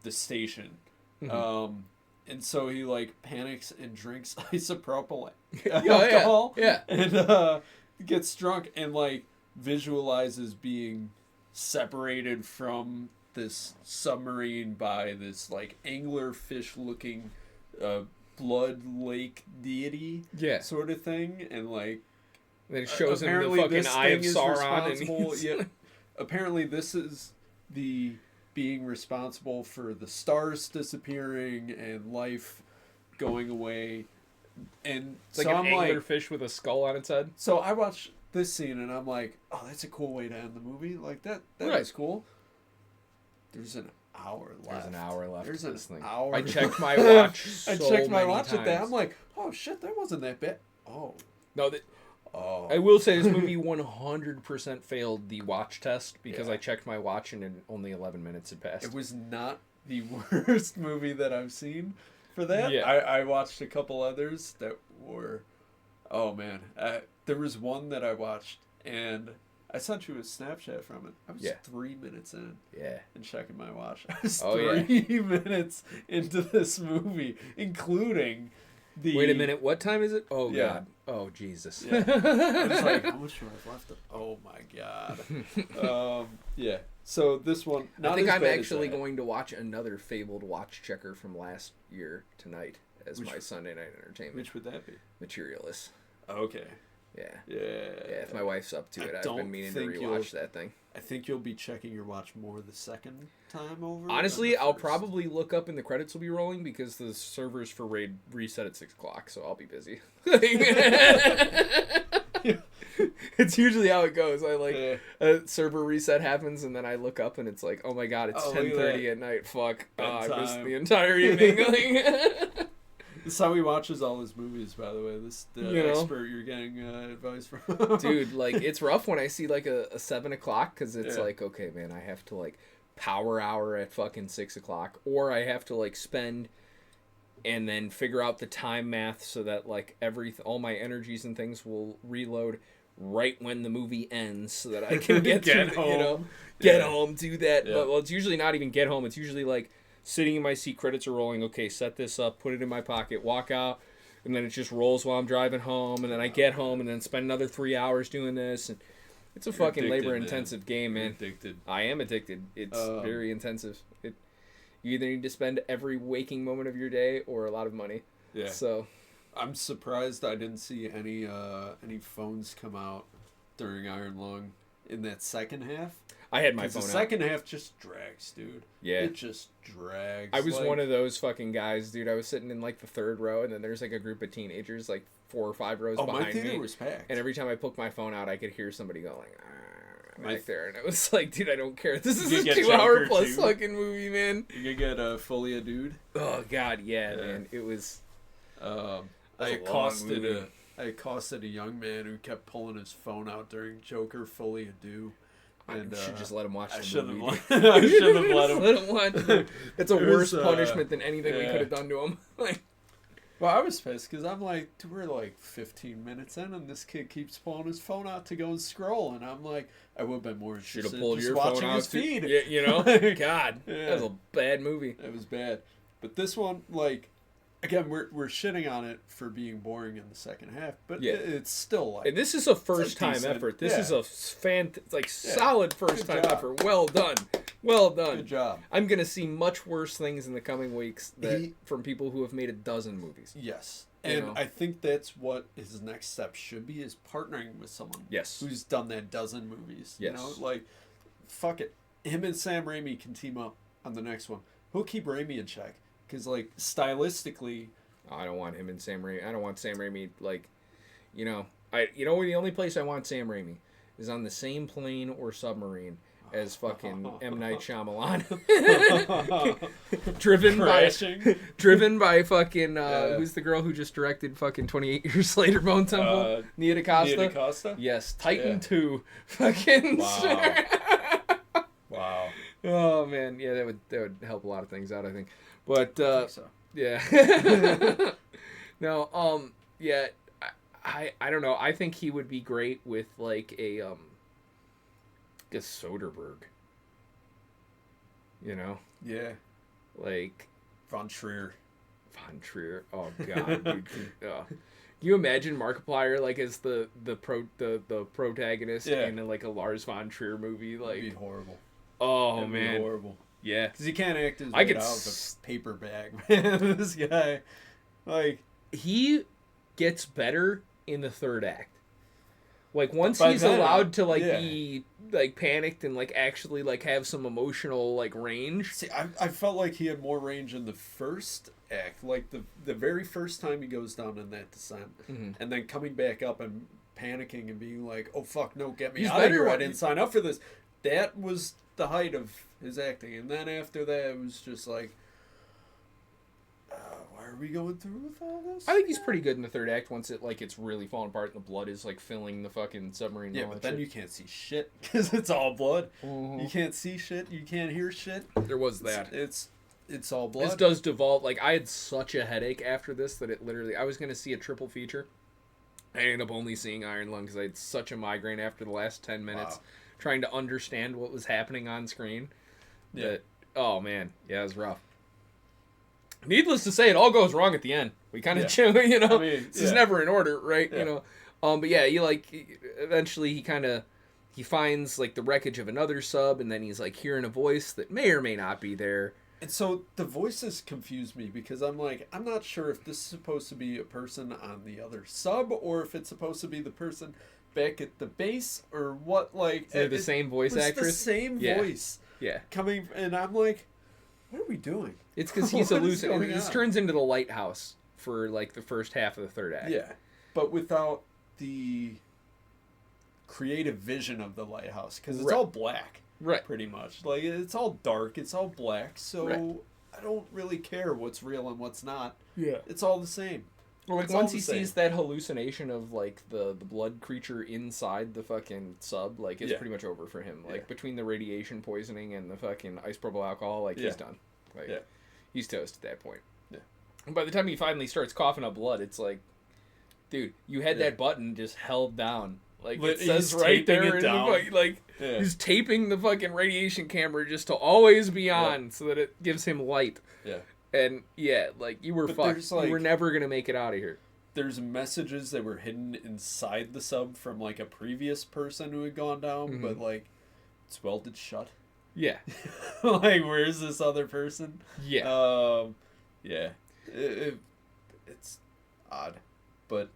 the station. Mm-hmm. And so he like panics and drinks isopropyl alcohol. Yeah. And gets drunk and like visualizes being separated from this submarine by this like anglerfish looking blood lake deity sort of thing, and like then it shows him the fucking Eye of Sauron, and he's... apparently this is the being responsible for the stars disappearing and life going away. And it's like an anglerfish with a skull on its head. So I watched this scene and I'm like, oh, that's a cool way to end the movie. Like that is cool. There's an hour left. There's an hour left. There's this thing. Hour. I checked my watch. I checked my watch at that. I'm like, oh shit, that wasn't that bad. Oh no, I will say this movie 100% failed the watch test because I checked my watch and in only 11 minutes had passed. It was not the worst movie that I've seen for that. Yeah. I watched a couple others that were, oh man. There was one that I watched and I sent you a Snapchat from it. I was 3 minutes in. Yeah. And checking my watch. I was 3 minutes into this movie, including the... Wait a minute, what time is it? Oh, God. Oh, Jesus. Yeah. I was like, how much do I have left? Oh, my God. Yeah. So this one... I think I'm actually going to watch another fabled watch checker from last year tonight as my Sunday night entertainment. Which would that be? Materialist. Okay. Yeah. Yeah. Yeah, if my wife's up to it, I've been meaning to rewatch that thing. I think you'll be checking your watch more the second time over. Honestly, I'll probably look up and the credits will be rolling because the servers for Raid reset at 6 o'clock, so I'll be busy. It's usually how it goes. A server reset happens and then I look up and it's like, oh my God, it's 10:30 at night. Fuck. I missed the entire evening. This is how he watches all his movies, by the way. This expert you're getting advice from. Dude, like, it's rough when I see, like, a 7 o'clock, because it's like, okay, man, I have to, like, power hour at fucking 6 o'clock, or I have to like spend and then figure out the time math so that like all my energies and things will reload right when the movie ends so that I can get home, get home, do that. Yeah. But well, it's usually not even get home. It's usually like sitting in my seat, credits are rolling. Okay, set this up, put it in my pocket, walk out, and then it just rolls while I'm driving home, and then I get home and then spend another 3 hours doing this. And it's a fucking labor-intensive game, man. Addicted. I am addicted. It's very intensive. You either need to spend every waking moment of your day or a lot of money. Yeah. So, I'm surprised I didn't see any phones come out during Iron Lung in that second half. I had my phone The out. second half just drags, dude. Yeah. It just drags. I was one of those fucking guys, dude. I was sitting in like the third row, and then there's like a group of teenagers, like 4 or 5 rows behind me. My theater was packed. And every time I poked my phone out, I could hear somebody going, back there. And I was like, dude, I don't care. This is a 2-hour plus fucking movie, man. You could get fully a dude. Oh, God, yeah, man. It was... I accosted a young man who kept pulling his phone out during Joker Fully a Do. And, should just let him watch I the should movie. I should have let him. Let him watch it. It's a worse punishment than anything we could have done to him. Well, I was pissed because I'm like, dude, we're like 15 minutes in, and this kid keeps pulling his phone out to go and scroll, and I'm like, I would have been more interested. Should have pulled your watching phone out his feed. Yeah, you know, God, that was a bad movie. It was bad, but this one, like, again, we're shitting on it for being boring in the second half, but it's still like. And this is a first time effort. This is a solid first time effort. Well done. Well done. Good job. I'm gonna see much worse things in the coming weeks from people who have made a dozen movies. Yes. And I think that's what his next step should be, is partnering with someone who's done that dozen movies. Yes. You know, like, fuck it. Him and Sam Raimi can team up on the next one. He'll keep Raimi in check. Because, like, stylistically... I don't want him and Sam Raimi. I don't want Sam Raimi, like, the only place I want Sam Raimi is on the same plane or submarine as fucking M. Night Shyamalan. driven by fucking, who's the girl who just directed fucking 28 Years Later, Bone Temple? Nia DaCosta? Nia DaCosta? Yes, Titan 2. Fucking... Wow. Wow. Oh, man. Yeah, that would help a lot of things out, I think. But, I think so. Yeah. No, yeah, I don't know. I think he would be great with, like, a Soderbergh. You know? Yeah. Like... Von Trier. Oh, God, dude. Can you imagine Markiplier, like, as the protagonist in, like, a Lars von Trier movie? Like, it'd be horrible. Oh, It'd man. be horrible. Yeah. Because he can't act his way out of a paper bag, man. This guy, like... He gets better in the third act. Like, once he's allowed to, like, be, like, panicked and, like, actually, like, have some emotional, like, range. See, I felt like he had more range in the first act. Like, the very first time he goes down in that descent. Mm-hmm. And then coming back up and panicking and being like, oh, fuck, no, get me He's out of here. better. I didn't sign up for this. That was the height of his acting. And then after that, it was just like, why are we going through with all this? I think he's pretty good in the third act once it's really falling apart and the blood is, like, filling the fucking submarine. Yeah, but then you can't see shit because it's all blood. Mm-hmm. You can't see shit. You can't hear shit. There was that. It's all blood. This does devolve. Like, I had such a headache after this that it literally... I was going to see a triple feature. I ended up only seeing Iron Lung because I had such a migraine after the last 10 minutes trying to understand what was happening on screen. Yeah. Oh, man. Yeah, it was rough. Needless to say, it all goes wrong at the end. We kind of chill, you know? I mean, this is never in order, right? Yeah. You know? But yeah, eventually he finds, like, the wreckage of another sub, and then he's, like, hearing a voice that may or may not be there. And so the voices confuse me because I'm like, I'm not sure if this is supposed to be a person on the other sub or if it's supposed to be the person back at the base or what, like... They're the same voice actress? It's the same voice. Yeah. Coming, and I'm like, what are we doing? It's because he's hallucinating. This turns into the lighthouse for, like, the first half of the third act. Yeah. But without the creative vision of the lighthouse because it's all black. Right. Pretty much. Like, it's all dark. It's all black. So I don't really care what's real and what's not. Yeah. It's all the same. Well, like It's all once the he same. sees that hallucination of like the blood creature inside the fucking sub, like it's Yeah. pretty much over for him. Yeah. Like between the radiation poisoning and the fucking isopropyl alcohol, like he's done. Like Yeah. he's toast at that point. Yeah. And by the time he finally starts coughing up blood, it's like, dude, you had that button just held down. Like it says right taping there it in down. the like he's taping the fucking radiation camera just to always be on so that it gives him light. Yeah. And like you were But fucked. there's, like- you were never gonna make it out of here. There's messages that were hidden inside the sub from like a previous person who had gone down, but like it's welded shut. Yeah. Like, where's this other person? Yeah. Yeah. It's odd, but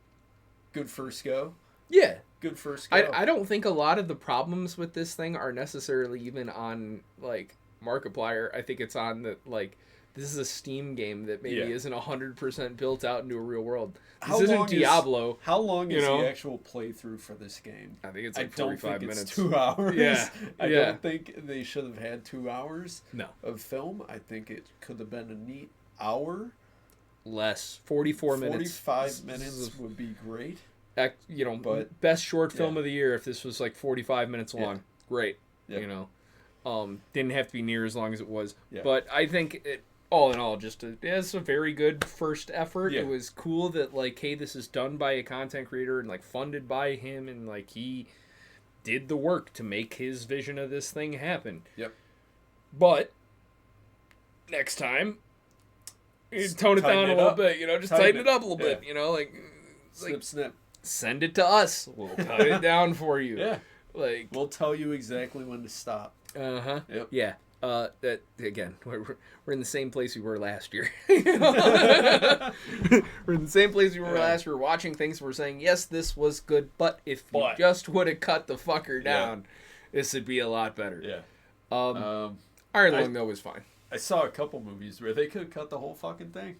good first go. Yeah. Good first go. I don't think a lot of the problems with this thing are necessarily even on like Markiplier. I think it's on the like this is a Steam game that maybe isn't 100% built out into a real world. This isn't Diablo. How long is know? the actual playthrough for this game? I think it's like I don't 45 think minutes. it's 2 hours. Yeah. I Yeah. don't think they should have had 2 hours No. of film. I think it could have been a neat hour. Less. 44 minutes. 45 minutes would be great. You know, But- best short film of the year if this was like 45 minutes long. Yeah. Great. Yeah. You know. Didn't have to be near as long as it was. Yeah. But I think it all in all, it's a very good first effort. Yeah. It was cool that like, hey, this is done by a content creator and like funded by him, and like he did the work to make his vision of this thing happen. Yep. But next time, you tone it down a little bit. You know, just tighten it up a little bit. Yeah. You know, like Snip. send it to us. We'll cut it down for you. Yeah. Like We'll tell you exactly when to stop. Yep. Yeah. That again, we're in the same place we were last year. We're in the same place we were last year. We're watching things. We're saying, yes, this was good, but if you just would have cut the fucker down, this would be a lot better. Yeah. Iron Lung though was fine. I saw a couple movies where they could have cut the whole fucking thing.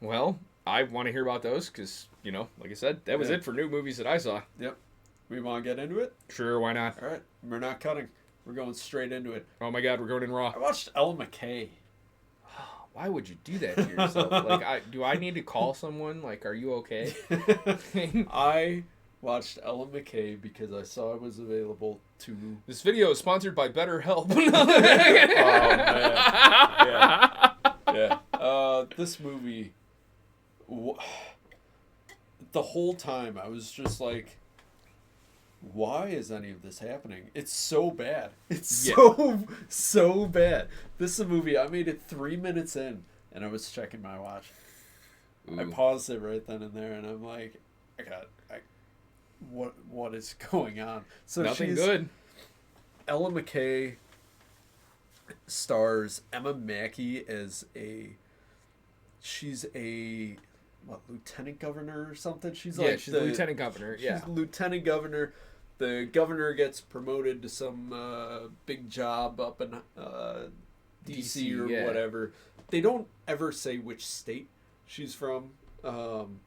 Well, I want to hear about those because you know, like I said, that was it for new movies that I saw. Yep. We want to get into it? Sure, why not? All right. We're not cutting. We're going straight into it. Oh my God, we're going in raw. I watched Ella McKay. Why would you do that to yourself? Like, do I need to call someone? Like, are you okay? I watched Ella McKay because I saw it was available to... This video is sponsored by BetterHelp. Oh, man. Yeah. This movie... The whole time, I was just like... Why is any of this happening? It's so bad. It's so bad. This is a movie. I made it 3 minutes in, and I was checking my watch. I paused it right then and there, and I'm like, what is going on? So Nothing good. Ella McKay stars Emma Mackey as she's a lieutenant governor or something. She's she's the lieutenant governor. She's lieutenant governor. The governor gets promoted to some big job up in DC or whatever. They don't ever say which state she's from.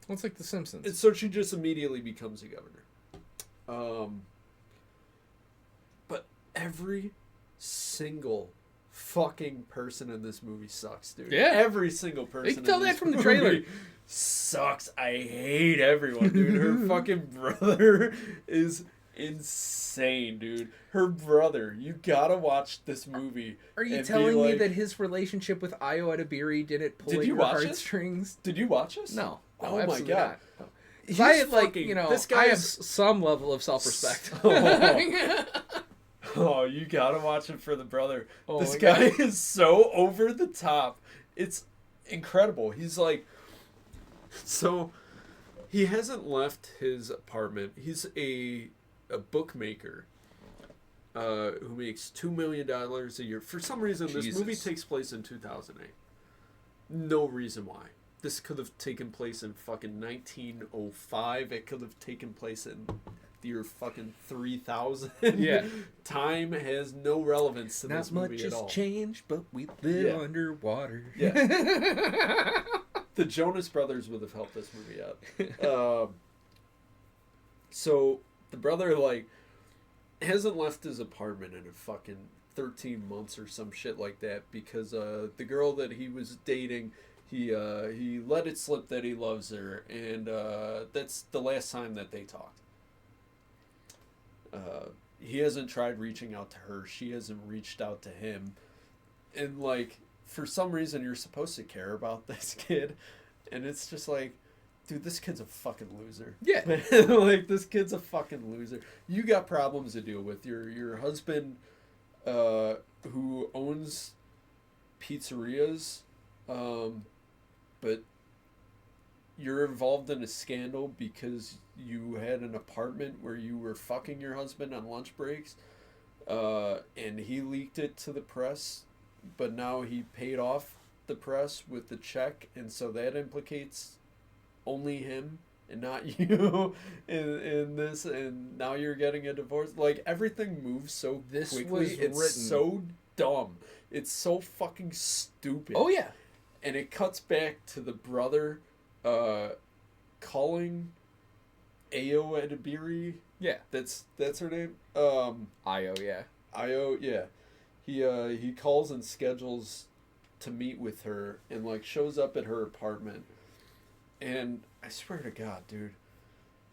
It's like The Simpsons. And so she just immediately becomes a governor. But every single fucking person in this movie sucks, dude. Yeah. Every single person. You can tell in that this from the trailer. movie sucks. I hate everyone, dude. Her fucking brother is insane, dude. Her brother. You gotta watch this movie. Are you telling me that his relationship with Ayo Edebiri didn't pull at your heartstrings? Did you watch this? No. Oh my absolutely god. not. He's I had, like, fucking, you know, this I guy have some level of self-respect. Oh, you gotta watch it for the brother. Oh this my guy God. is so over the top. It's incredible. He's like, so he hasn't left his apartment. He's a bookmaker who makes $2 million a year. For some reason, this movie takes place in 2008. No reason why. This could have taken place in fucking 1905. It could have taken place in the year fucking 3000. Yeah. Time has no relevance to this movie at all. Not much has changed, but we live underwater. Yeah. The Jonas Brothers would have helped this movie out. So the brother, like, hasn't left his apartment in a fucking 13 months or some shit like that because the girl that he was dating He let it slip that he loves her, and that's the last time that they talked. He hasn't tried reaching out to her. She hasn't reached out to him. And, like, for some reason, you're supposed to care about this kid. And it's just like, dude, this kid's a fucking loser. Yeah. Like, this kid's a fucking loser. You got problems to deal with. Your husband, who owns pizzerias, but you're involved in a scandal because you had an apartment where you were fucking your husband on lunch breaks, and he leaked it to the press, but now he paid off the press with the check, and so that implicates only him and not you in this, and now you're getting a divorce. Like, everything moves so quickly. It's so dumb. It's so fucking stupid. Oh, yeah. And it cuts back to the brother calling Ayo Edibiri. Yeah. That's her name? Io, yeah. Io, yeah. He calls and schedules to meet with her and, like, shows up at her apartment. And I swear to God, dude,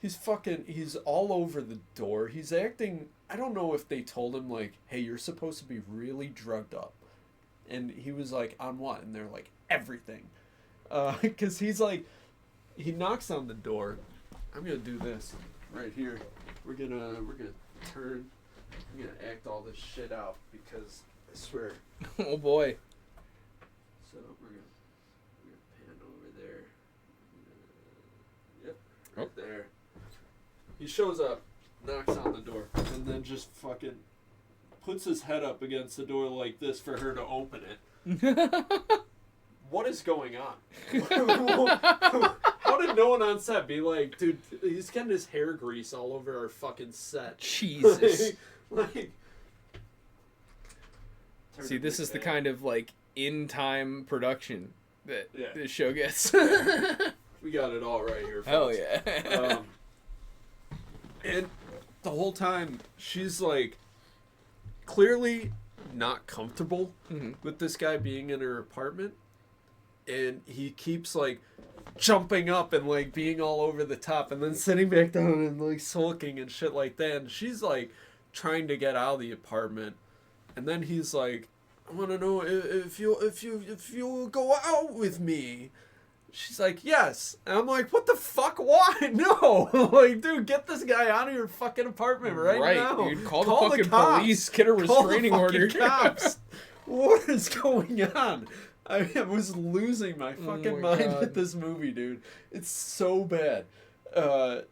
he's all over the door. He's acting, I don't know if they told him, like, hey, you're supposed to be really drugged up. And he was like, on what? And they're like, everything. Because he's like, he knocks on the door. I'm going to do this right here. We're gonna turn, I'm going to act all this shit out because I swear. Oh, boy. So we're gonna pan over there. Yep, right there. He shows up, knocks on the door, and then just fucking puts his head up against the door like this for her to open it. What is going on? How did no one on set be like, dude, he's getting his hair grease all over our fucking set? Jesus. like See, this is the kind of, like, in-time production that this show gets. We got it all right here, folks. Hell yeah. And the whole time, she's, like, clearly not comfortable with this guy being in her apartment. And he keeps, like, jumping up and, like, being all over the top and then sitting back down and, like, sulking and shit like that. And she's, like, trying to get out of the apartment. And then he's like, I want to know if you'll go out with me. She's like, yes. And I'm like, what the fuck? Why? No. Like, dude, get this guy out of your fucking apartment right now. Right, dude. Call the fucking police. Get a restraining order. Cops. What is going on? I was losing my fucking mind with this movie, dude. It's so bad.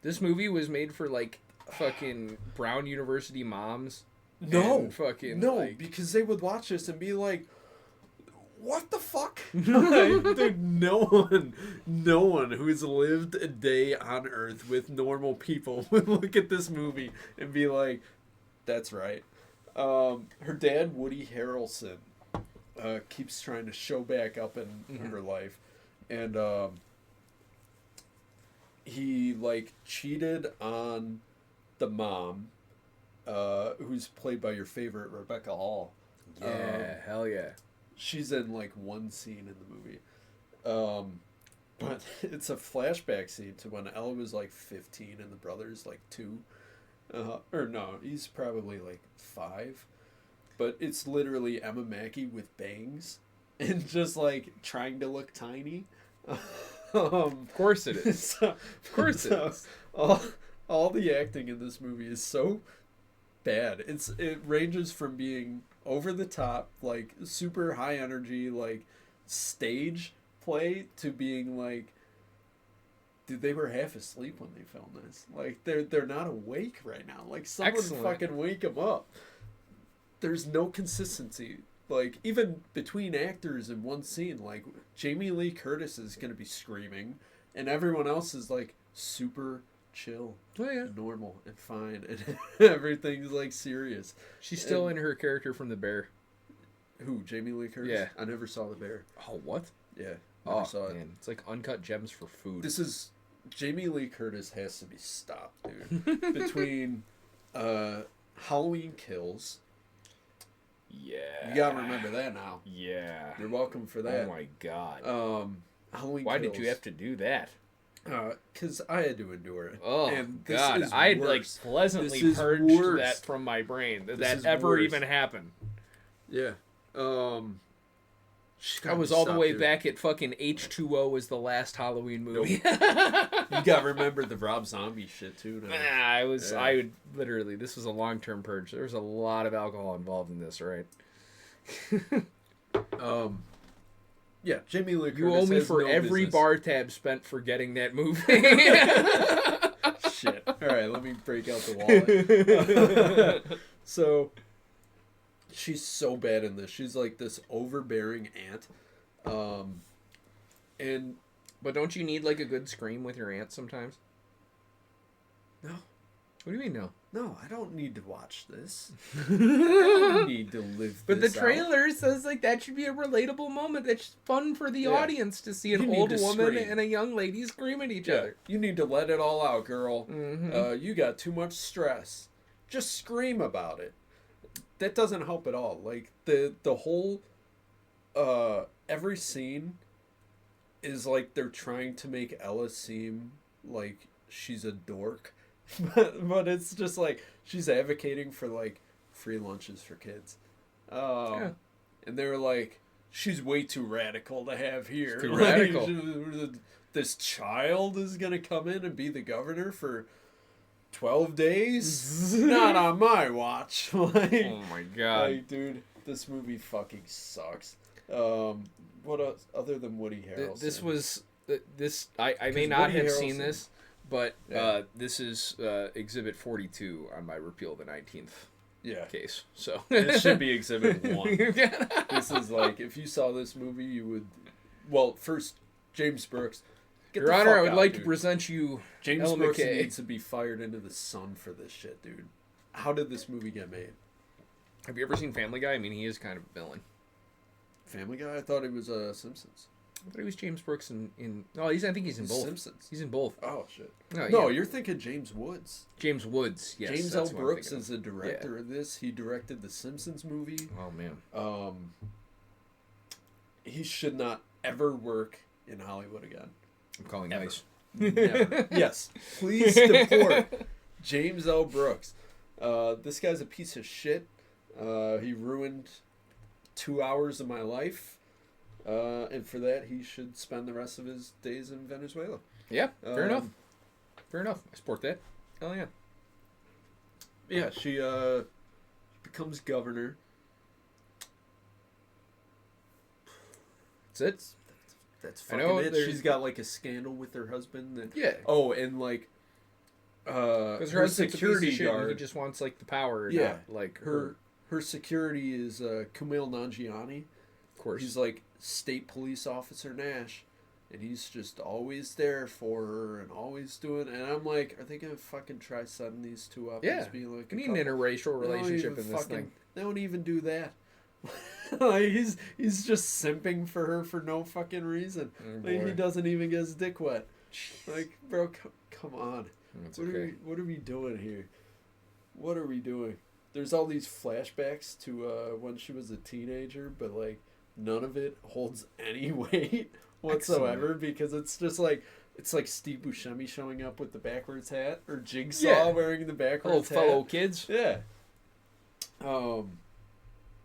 This movie was made for, like, fucking Brown University moms. No. Fucking, no, like... because they would watch this and be like, what the fuck? Like, dude, no one who's lived a day on Earth with normal people would look at this movie and be like, that's right. Her dad, Woody Harrelson, keeps trying to show back up in her life. And he, like, cheated on the mom, who's played by your favorite Rebecca Hall. Yeah, hell yeah. She's in, like, one scene in the movie. But it's a flashback scene to when Ella was, like, 15 and the brother's, like, 2. Or no, he's probably, like, 5. But it's literally Emma Mackey with bangs and just, like, trying to look tiny. Of course it is. Of course it is. All the acting in this movie is so bad. It ranges from being over the top, like, super high energy, like, stage play to being like, dude, they were half asleep when they filmed this. Like, they're not awake right now. Like, someone fucking wake them up. There's no consistency. Like, even between actors in one scene, like, Jamie Lee Curtis is going to be screaming, and everyone else is, like, super chill, normal, and fine, and everything's, like, serious. She's still in her character from The Bear. Who, Jamie Lee Curtis? Yeah. I never saw The Bear. Oh, what? Yeah, never saw it. Man. It's like uncut gems for food. This is... Jamie Lee Curtis has to be stopped, dude. Between Halloween Kills... Yeah. You gotta remember that now. Yeah. You're welcome for that. Oh my god. Halloween Why Kills. did you have to do that? Because I had to endure it. Oh, and this God. is I'd, worse. pleasantly This is purged worse. that from my brain. This That is ever worse. even happened. Yeah. I was all the way back at fucking H2O was the last Halloween movie. You gotta remember the Rob Zombie shit, too. Now. I would literally, this was a long-term purge. There was a lot of alcohol involved in this, right? Yeah, Jamie Lee Curtis You owe me has for no every business. bar tab spent for getting that movie. Shit. All right, let me break out the wallet. So, she's so bad in this. She's like this overbearing aunt. But don't you need like a good scream with your aunt sometimes? No. What do you mean no? No, I don't need to watch this. I don't need to live But this the trailer says like that should be a relatable moment. That's fun for the audience to see an You need old to woman scream. and a young lady scream at each Yeah, other. you need to let it all out, girl. Mm-hmm. You got too much stress. Just scream about it. That doesn't help at all. Like the whole every scene is like they're trying to make Ella seem like she's a dork. but it's just like she's advocating for like free lunches for kids. And they're like, she's way too radical to have here. Too Like, radical. This child is gonna come in and be the governor for 12 days? Not on my watch. Like, Oh my god. like, dude, this movie fucking sucks. What else other than Woody Harrelson? This was this. I may 'Cause not Woody have seen Harrelson- this, but Yeah. this is Exhibit 42 on my repeal the 19th yeah. case. So It should be Exhibit 1. This is like, if you saw this movie, you would. Well, first, James Brooks. Get Your the Honor, fuck I would out, like dude. to present you James Ella Brooks McKay. needs to be fired into the sun for this shit, dude. How did this movie get made? Have you ever seen Family Guy? I mean, he is kind of a villain. Family Guy? I thought it was Simpsons. I thought he was James Brooks in no, I think he's in both. Simpsons. He's in both. Oh shit. No, No, yeah. you're thinking James Woods. James Woods. Yes, James that's L. who I'm Brooks thinking is the director of this. He directed the Simpsons movie. of. Oh man. He should not ever work in Hollywood again. I'm calling Ever. ice. Never. Yes. Please deport James L. Brooks. This guy's a piece of shit. He ruined 2 hours of my life. And for that, he should spend the rest of his days in Venezuela. Yeah, fair enough. Fair enough. I support that. Hell yeah. Yeah, she becomes governor. That's it. That's I fucking know it. there's- She's got like a scandal with her husband. And, Yeah. oh, and like Because her security he guard. just wants like the power. Yeah, Not, like her security is Kumail Nanjiani. Of course. He's like State Police Officer Nash, and he's just always there for her and always doing. And I'm like, are they gonna fucking try setting these two up? Yeah. As being like We a need an couple? interracial They don't relationship even in this fucking- thing. They don't even do that. Like, he's just simping for her for no fucking reason. Oh, Like, boy. he doesn't even get his dick wet. Jeez. Like, bro, come on. That's What okay. what are we doing here? What are we doing? There's all these flashbacks to when she was a teenager, but like none of it holds any weight whatsoever because it's just like Steve Buscemi showing up with the backwards hat or Jigsaw Yeah. wearing the Hello, backwards hat. fellow kids. Yeah.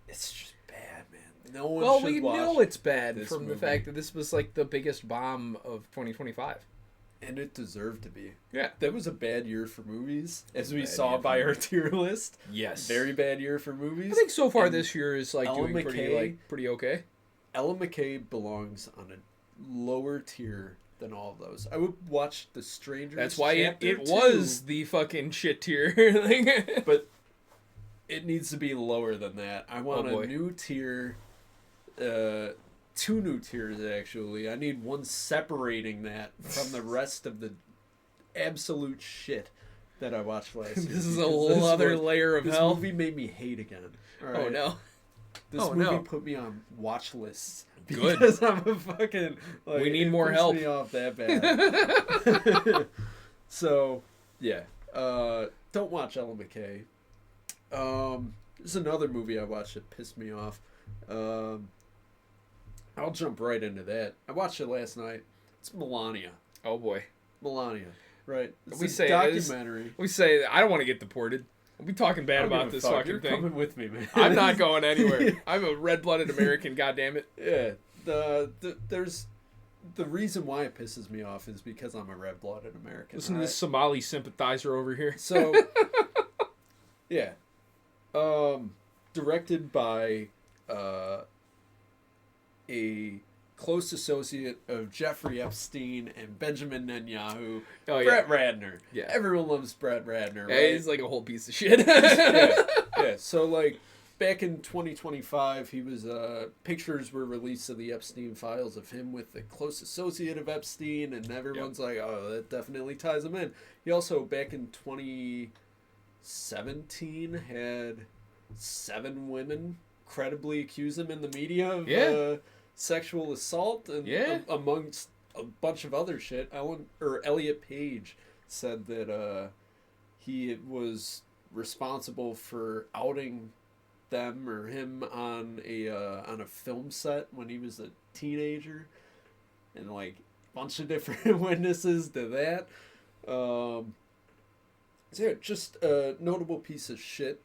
It's just bad, man. No one Well, should we watch know it's bad this from the movie. fact that this was like the biggest bomb of 2025. And it deserved to be. Yeah. That was a bad year for movies, as we Bad saw year by for our tier list. Yes. Very bad year for movies. I think so far And this year is like Ellen doing McKay- pretty okay. Ella McKay belongs on a lower tier than all of those. I would watch The Strangers. That's why it Chapter 2, was the fucking shit tier. Like, but it needs to be lower than that. I want boy. a new tier. 2 new tiers actually. I need one separating that from the rest of the absolute shit that I watched last year. this is a because whole this other was- layer of This hell. movie made me hate again. All right? Oh no. This Oh, movie no. put me on watch lists Good. because I'm a fucking. Like, We need it more pushed help. Me off that bad. So yeah, don't watch Ella McKay. There's another movie I watched that pissed me off. I'll jump right into that. I watched it last night. It's Melania. Oh boy. Melania. Right. It's We a say documentary. We say I don't want to get deported. We'll be talking bad I don't about give a this fuck. fucking You're thing. coming with me, man. I'm not going anywhere. I'm a red-blooded American. Goddammit. Yeah. There's the reason why it pisses me off is because I'm a red-blooded American. Listen to this Somali sympathizer over here. So, yeah. Directed by a close associate of Jeffrey Epstein and Benjamin Netanyahu, Oh, yeah. Brett Ratner. Yeah. Everyone loves Brett Ratner, Yeah, right? he's like a whole piece of shit. Yeah. So, like, back in 2025, he was, pictures were released of the Epstein files of him with the close associate of Epstein, and everyone's like, oh, that definitely ties him in. He also, back in 2017, had 7 women credibly accuse him in the media of sexual assault, and amongst a bunch of other shit. Elliot Page said that he was responsible for outing them or him on a film set when he was a teenager, and like a bunch of different witnesses to that. So yeah, just a notable piece of shit.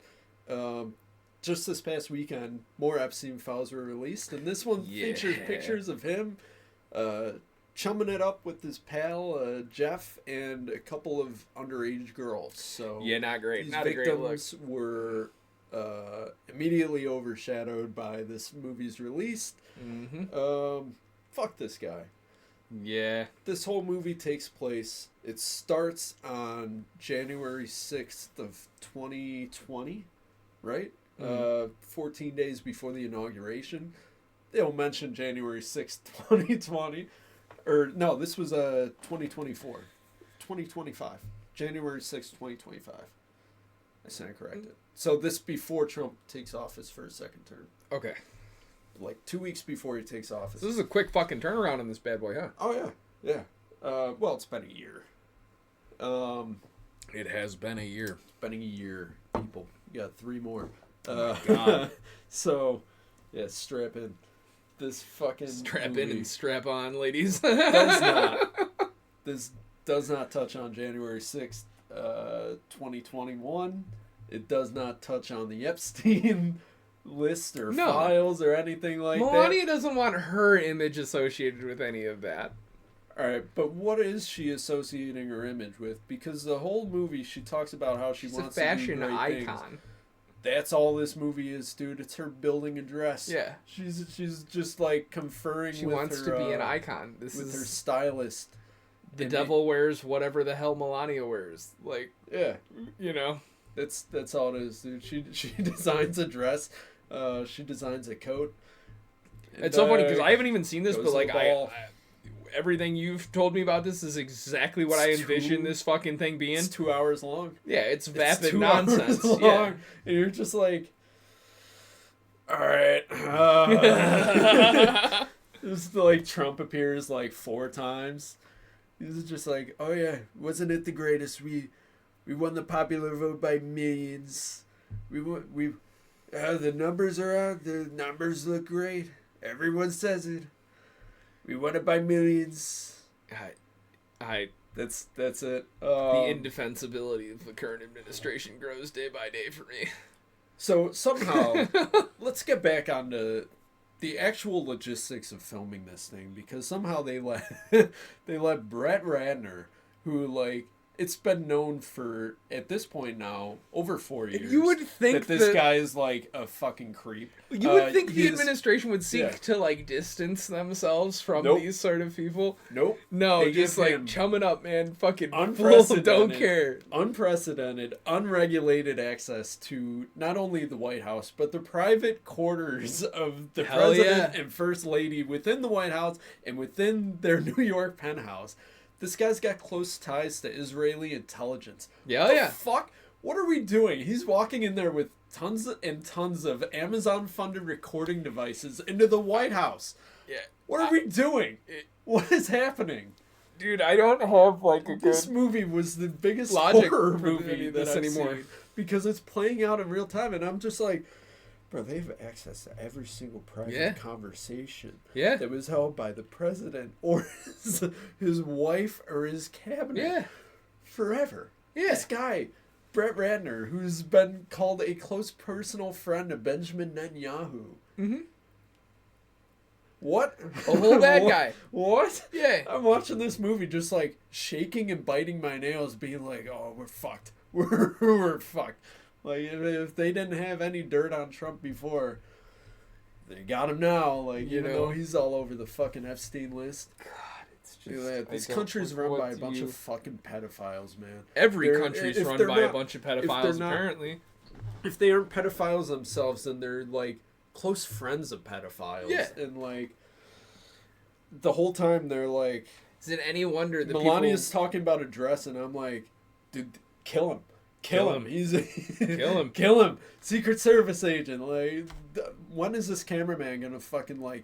Just this past weekend, more Epstein files were released, and this one features pictures of him chumming it up with his pal Jeff and a couple of underage girls. So yeah, not great. These not a great look. victims were immediately overshadowed by this movie's release. Mm-hmm. Fuck this guy. Yeah. This whole movie takes place. It starts on January 6th of 2020, right? 14 days before the inauguration. They'll mention January 6th, 2020. Or, no, this was 2024. 2025. January 6th, 2025. I stand corrected. So this before Trump takes office for his second term. Okay. Like 2 weeks before he takes office. So this is a quick fucking turnaround on this bad boy, huh? Oh, yeah. Yeah. Well, it's been a year. It has been a year. It's been a year, people. You got 3 more. Oh my God. So, yeah, strap in. This fucking Strap movie in and strap on, ladies. This does not touch on January 6th, 2021. It does not touch on the Epstein list or files or anything like that. Melania doesn't want her image associated with any of that. All right, but what is she associating her image with? Because the whole movie, she talks about how she's a wants fashion to do great icon. things. That's all this movie is, dude. It's her building a dress. Yeah. She's just like conferring She with wants her, to be an icon. This with is her stylist. the devil wears whatever the hell Melania wears. Like, yeah, you know. that's all it is, dude. She designs a dress. She designs a coat. It's so funny because I haven't even seen this, goes but to like the ball. everything you've told me about this is exactly what I envision this fucking thing being. It's 2 hours long. Yeah, it's It's vapid 2 nonsense. hours long, Yeah. and you're just like, all right. Just like Trump appears like 4 times. He's just like, oh yeah, wasn't it the greatest? We won the popular vote by millions. The numbers are out. The numbers look great. Everyone says it. We won it by millions. That's it. The indefensibility of the current administration grows day by day for me. So somehow, let's get back onto the actual logistics of filming this thing, because somehow they let Brett Ratner, who like it's been known for at this point now over 4 years. You would think that this guy is like a fucking creep. You would think the he's- administration would seek yeah. to like distance themselves from Nope. these sort of people. Nope. No, They just give like him chumming up, man. Fucking full, unprecedented, don't care. unprecedented, unregulated access to not only the White House but the private quarters of the Hell president yeah. and first lady within the White House and within their New York penthouse. This guy's got close ties to Israeli intelligence. Yeah, The yeah. fuck? What are we doing? He's walking in there with tons and tons of Amazon-funded recording devices into the White House. Yeah. What are we doing? What is happening? Dude, I don't have like a This movie was the biggest logic horror for any movie of that this I've anymore. seen because it's playing out in real time, and I'm just like, Bro, they have access to every single private conversation that was held by the president or his wife or his cabinet forever. Yeah. This guy, Brett Ratner, who's been called a close personal friend of Benjamin Netanyahu. Mm-hmm. What? A whole bad guy. What? Yeah. I'm watching this movie just like shaking and biting my nails, being like, oh, we're fucked. We're fucked. Like, if they didn't have any dirt on Trump before, they got him now. Like, even though he's all over the fucking Epstein list. God, it's just... this country's run by a bunch of fucking pedophiles, man. Every country's run by a bunch of pedophiles, apparently. If they aren't pedophiles themselves, then they're, like, close friends of pedophiles. Yeah. And, like, the whole time they're, like... Is it any wonder that Melania's talking about a dress, and I'm like, dude, kill him. Kill him. Kill him. Secret Service agent. Like, when is this cameraman gonna fucking like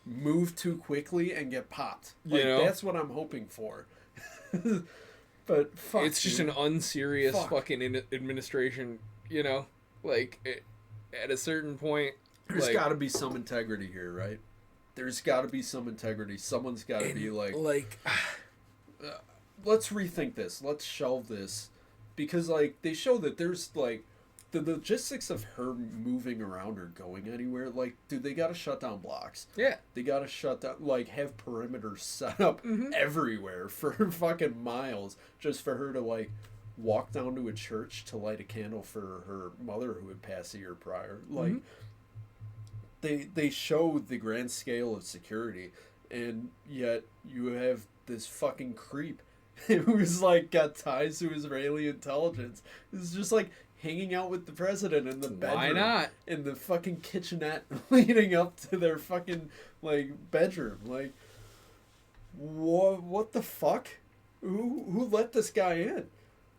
move too quickly and get popped? Like, that's what I'm hoping for. But fuck, it's just an unserious fucking administration. Like at a certain point, there's got to be some integrity here, right? There's got to be some integrity. Someone's got to be like, let's rethink this. Let's shelve this. Because, like, they show that there's, like, the logistics of her moving around or going anywhere, like, dude, they gotta shut down blocks. Yeah. They gotta shut down, like, have perimeters set up everywhere for fucking miles just for her to, like, walk down to a church to light a candle for her mother who had passed a year prior. Like, they show the grand scale of security, and yet you have this fucking creep who's like got ties to Israeli intelligence. It's just like hanging out with the president in the bedroom. Why not? In the fucking kitchenette leading up to their fucking like bedroom. Like, what the fuck? Who let this guy in?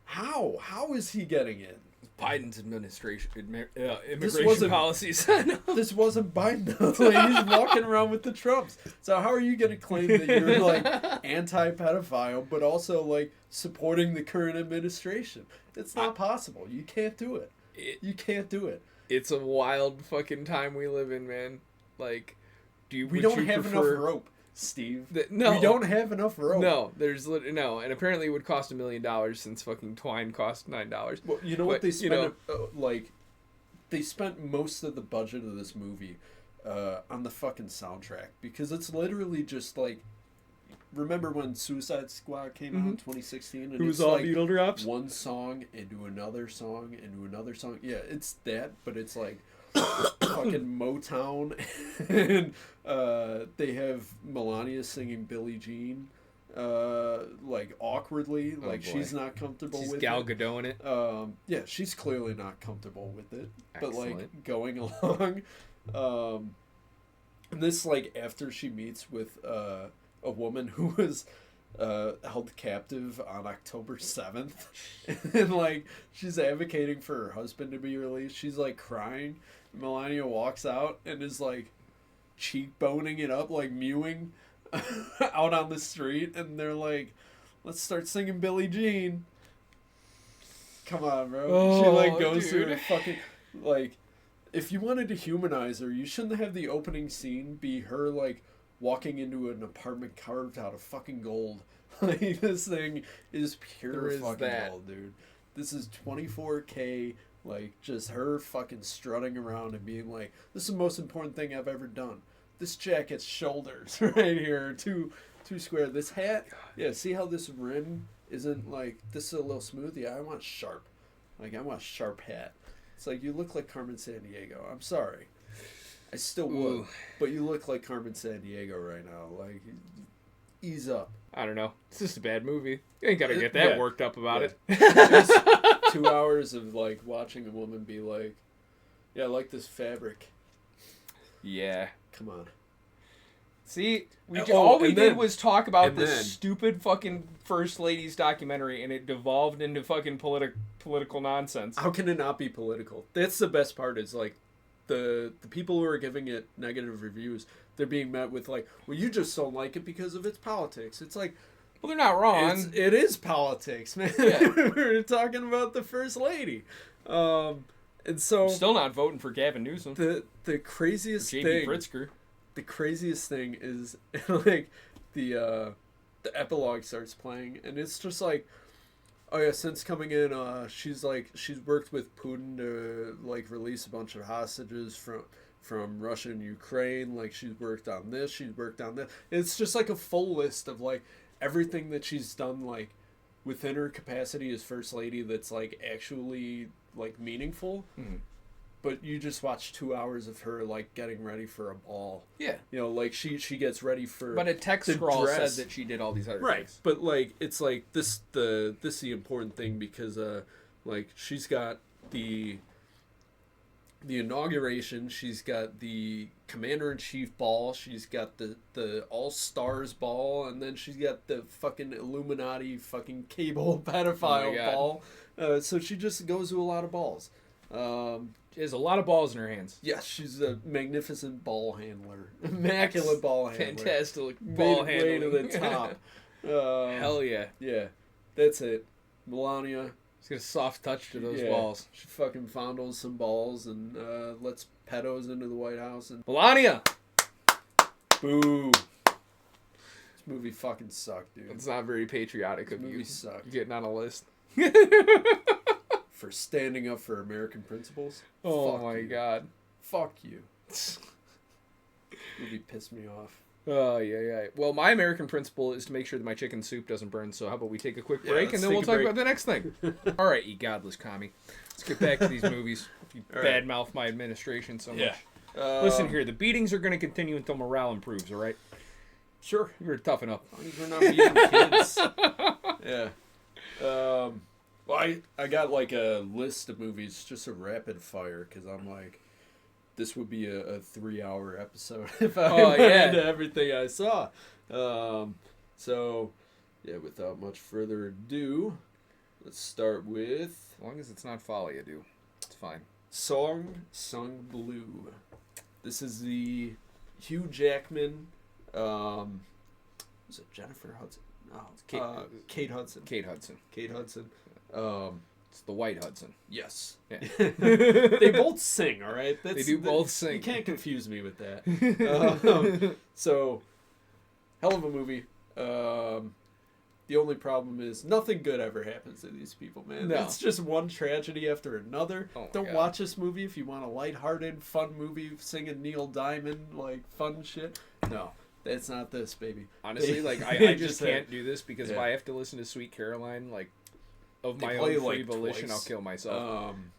How is he getting in? Biden's administration, immigration policies. This wasn't Biden though. Like, he's walking around with the Trumps. So how are you going to claim that you're like anti-pedophile, but also like supporting the current administration? It's not possible. You can't do it. You can't do it. It's a wild fucking time we live in, man. Like, we don't have enough rope, Steve. No, we don't have enough rope. No, and apparently it would cost $1 million since fucking twine cost $9. Well, you know what they spent? They spent most of the budget of this movie on the fucking soundtrack, because it's literally just like, remember when Suicide Squad came out in 2016? And it was all like needle drops. One song into another song into another song. Yeah, it's that, but it's like fucking Motown, and they have Melania singing Billie Jean, like awkwardly, like she's not comfortable with Gal Gadot in it. Yeah, she's clearly not comfortable with it. Excellent. But like going along, and this like after she meets with a woman who was held captive on October 7th, and like she's advocating for her husband to be released. She's like crying. Melania walks out and is like cheekboning it up, like mewing out on the street, and they're like, let's start singing Billie Jean. Come on, bro. She like goes through the fucking, like, if you wanted to humanize her, you shouldn't have the opening scene be her like walking into an apartment carved out of fucking gold. Like, this thing is pure fucking gold, dude. This is 24K. Like, just her fucking strutting around and being like, this is the most important thing I've ever done. This jacket's shoulders right here are too square. This hat, yeah, see how this rim isn't like, this is a little smooth? Yeah, I want sharp. Like, I want a sharp hat. It's like, you look like Carmen Sandiego. I'm sorry. I still would. But you look like Carmen Sandiego right now. Like, ease up. I don't know. It's just a bad movie. You ain't gotta get that worked up about it. Just 2 hours of like watching a woman be like, yeah, I like this fabric. Yeah. Come on. See, all we did was talk about this stupid fucking First Lady's documentary, and it devolved into fucking political nonsense. How can it not be political? That's the best part, is like the people who are giving it negative reviews, they're being met with like, well, you just don't like it because of its politics. It's like, well, they're not wrong. It is politics, man. Yeah. We're talking about the First Lady. And so I'm still not voting for Gavin Newsom. the craziest JB thing. Pritzker. The craziest thing is like the epilogue starts playing, and it's just like, oh yeah, since coming in, she's worked with Putin to like release a bunch of hostages from Russia and Ukraine. Like she's worked on this, she's worked on that. It's just like a full list of like everything that she's done, like within her capacity as first lady, that's like actually like meaningful. Mm-hmm. But you just watch 2 hours of her like getting ready for a ball. Yeah. You know, like she gets ready for. But a text the scroll dress. said that she did all these other Right. things. But like it's like this the important thing, because like she's got the inauguration, she's got the Commander-in-Chief ball, she's got the All-Stars ball, and then she's got the fucking Illuminati fucking cable pedophile ball. So she just goes to a lot of balls. She has a lot of balls in her hands. Yes, she's a magnificent ball handler. Immaculate ball handler. Fantastic ball handling. Way to the top. Hell yeah. Yeah, that's it. Melania. She's got a soft touch to those Yeah, balls. She fucking fondles some balls and lets pedos into the White House. And Melania! boo. This movie fucking sucked, dude. It's not very patriotic of This you. movie sucked. Getting on a list. For standing up for American principles. Oh Fuck my you. god. Fuck you. This movie pissed me off. Oh, yeah. Well, my American principle is to make sure that my chicken soup doesn't burn, so how about we take a quick Yeah, break, let's and then we'll take a talk break. about the next thing. All right, you godless commie. Let's get back to these movies. You All right. badmouth my administration so much. Yeah. Listen here, the beatings are going to continue until morale improves, all right? Sure. We're toughen up. As long as we're not beating kids. Yeah. Well, I got like a list of movies, just a rapid fire, because I'm like, this would be a 3-hour episode if I went into everything I saw. So, yeah, without much further ado, let's start with As long as it's not folly, I do. It's fine. Song Sung Blue. This is the Hugh Jackman, was it Jennifer Hudson? No, it's Kate Hudson. Kate Hudson. Kate Hudson. It's the White Hudson. Yes. Yeah. They both sing, all right? They do both sing. You can't confuse me with that. So, hell of a movie. The only problem is nothing good ever happens to these people, man. No. It's just one tragedy after another. Oh my Don't God. watch this movie if you want a lighthearted, fun movie singing Neil Diamond, like fun shit. No, that's not this, baby. Honestly, They- like, I they just have- can't do this because if Yeah. I have to listen to Sweet Caroline, like, of They my play, own free like, volition, twice. I'll kill myself. Um,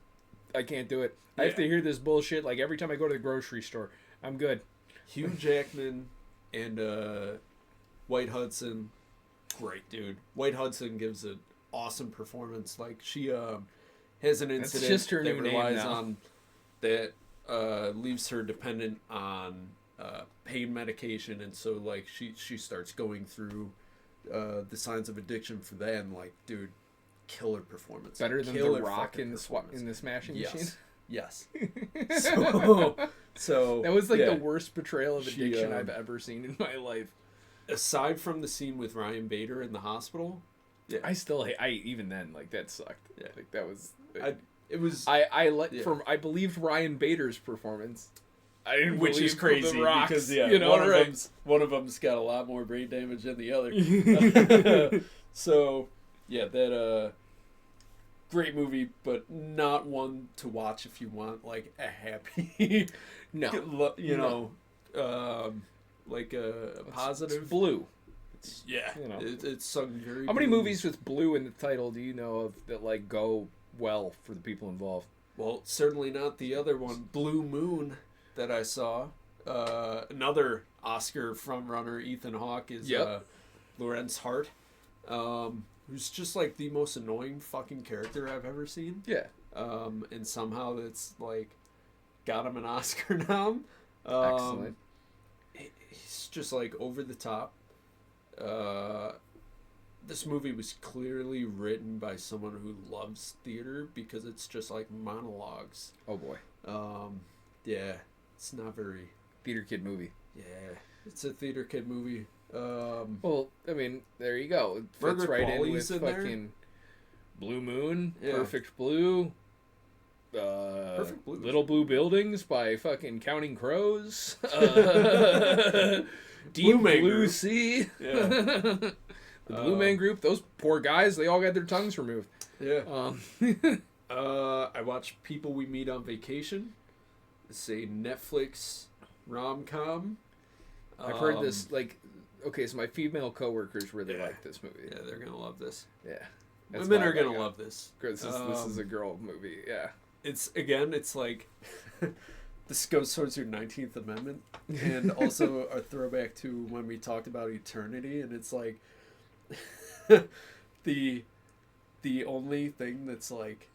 I can't do it. I have yeah. to hear this bullshit, like, every time I go to the grocery store. I'm good. Hugh Jackman and White Hudson, great dude. White Hudson gives an awesome performance. Like she has an That's incident just her that new name relies now. on that leaves her dependent on pain medication, and so like she starts going through the signs of addiction for that. And like, dude, killer performance. Better than Killer The Rock fucking in the performance. in the Smashing Yes. Machine. Yes. So That was like yeah. the worst portrayal of She, addiction I've ever seen in my life. Aside from the scene with Ryan Bader in the hospital, yeah, I still hate. Even then, like, that sucked. Yeah. Like, that was. it was I believed Ryan Bader's performance. I didn't which believe is crazy The Rock's, because yeah, you know, one of them's got a lot more brain damage than the other. So yeah, that great movie, but not one to watch if you want like a happy, No. you know, like a positive. It's blue. Yeah, you know. it's sung very. How many blue. movies with blue in the title do you know of that like go well for the people involved? Well, certainly not the other one, Blue Moon, that I saw. Another Oscar frontrunner, Ethan Hawke, is Lorenz Hart, who's just like the most annoying fucking character I've ever seen. Yeah. And somehow that's like got him an Oscar nom. Excellent. He's just like over the top. This movie was clearly written by someone who loves theater because it's just like monologues. Oh boy. Yeah, it's not very. Theater kid movie. Yeah, it's a theater kid movie. Well, I mean, there you go. It fits Margaret right in Qualley's with in there. fucking Blue Moon, Yeah. Perfect Blue, Perfect Blues. Little Blue Buildings by fucking Counting Crows. Deep Blue Sea. Yeah. The Blue Man Group. Those poor guys, they all got their tongues removed. Yeah. I watched People We Meet on Vacation. It's a Netflix rom-com. I've heard this, like, okay, so my female coworkers really like this movie. Yeah, they're gonna love this. Yeah. Women are gonna love this. This is a girl movie, yeah. It's like this goes towards your 19th Amendment, and also a throwback to when we talked about eternity, and it's like the only thing that's like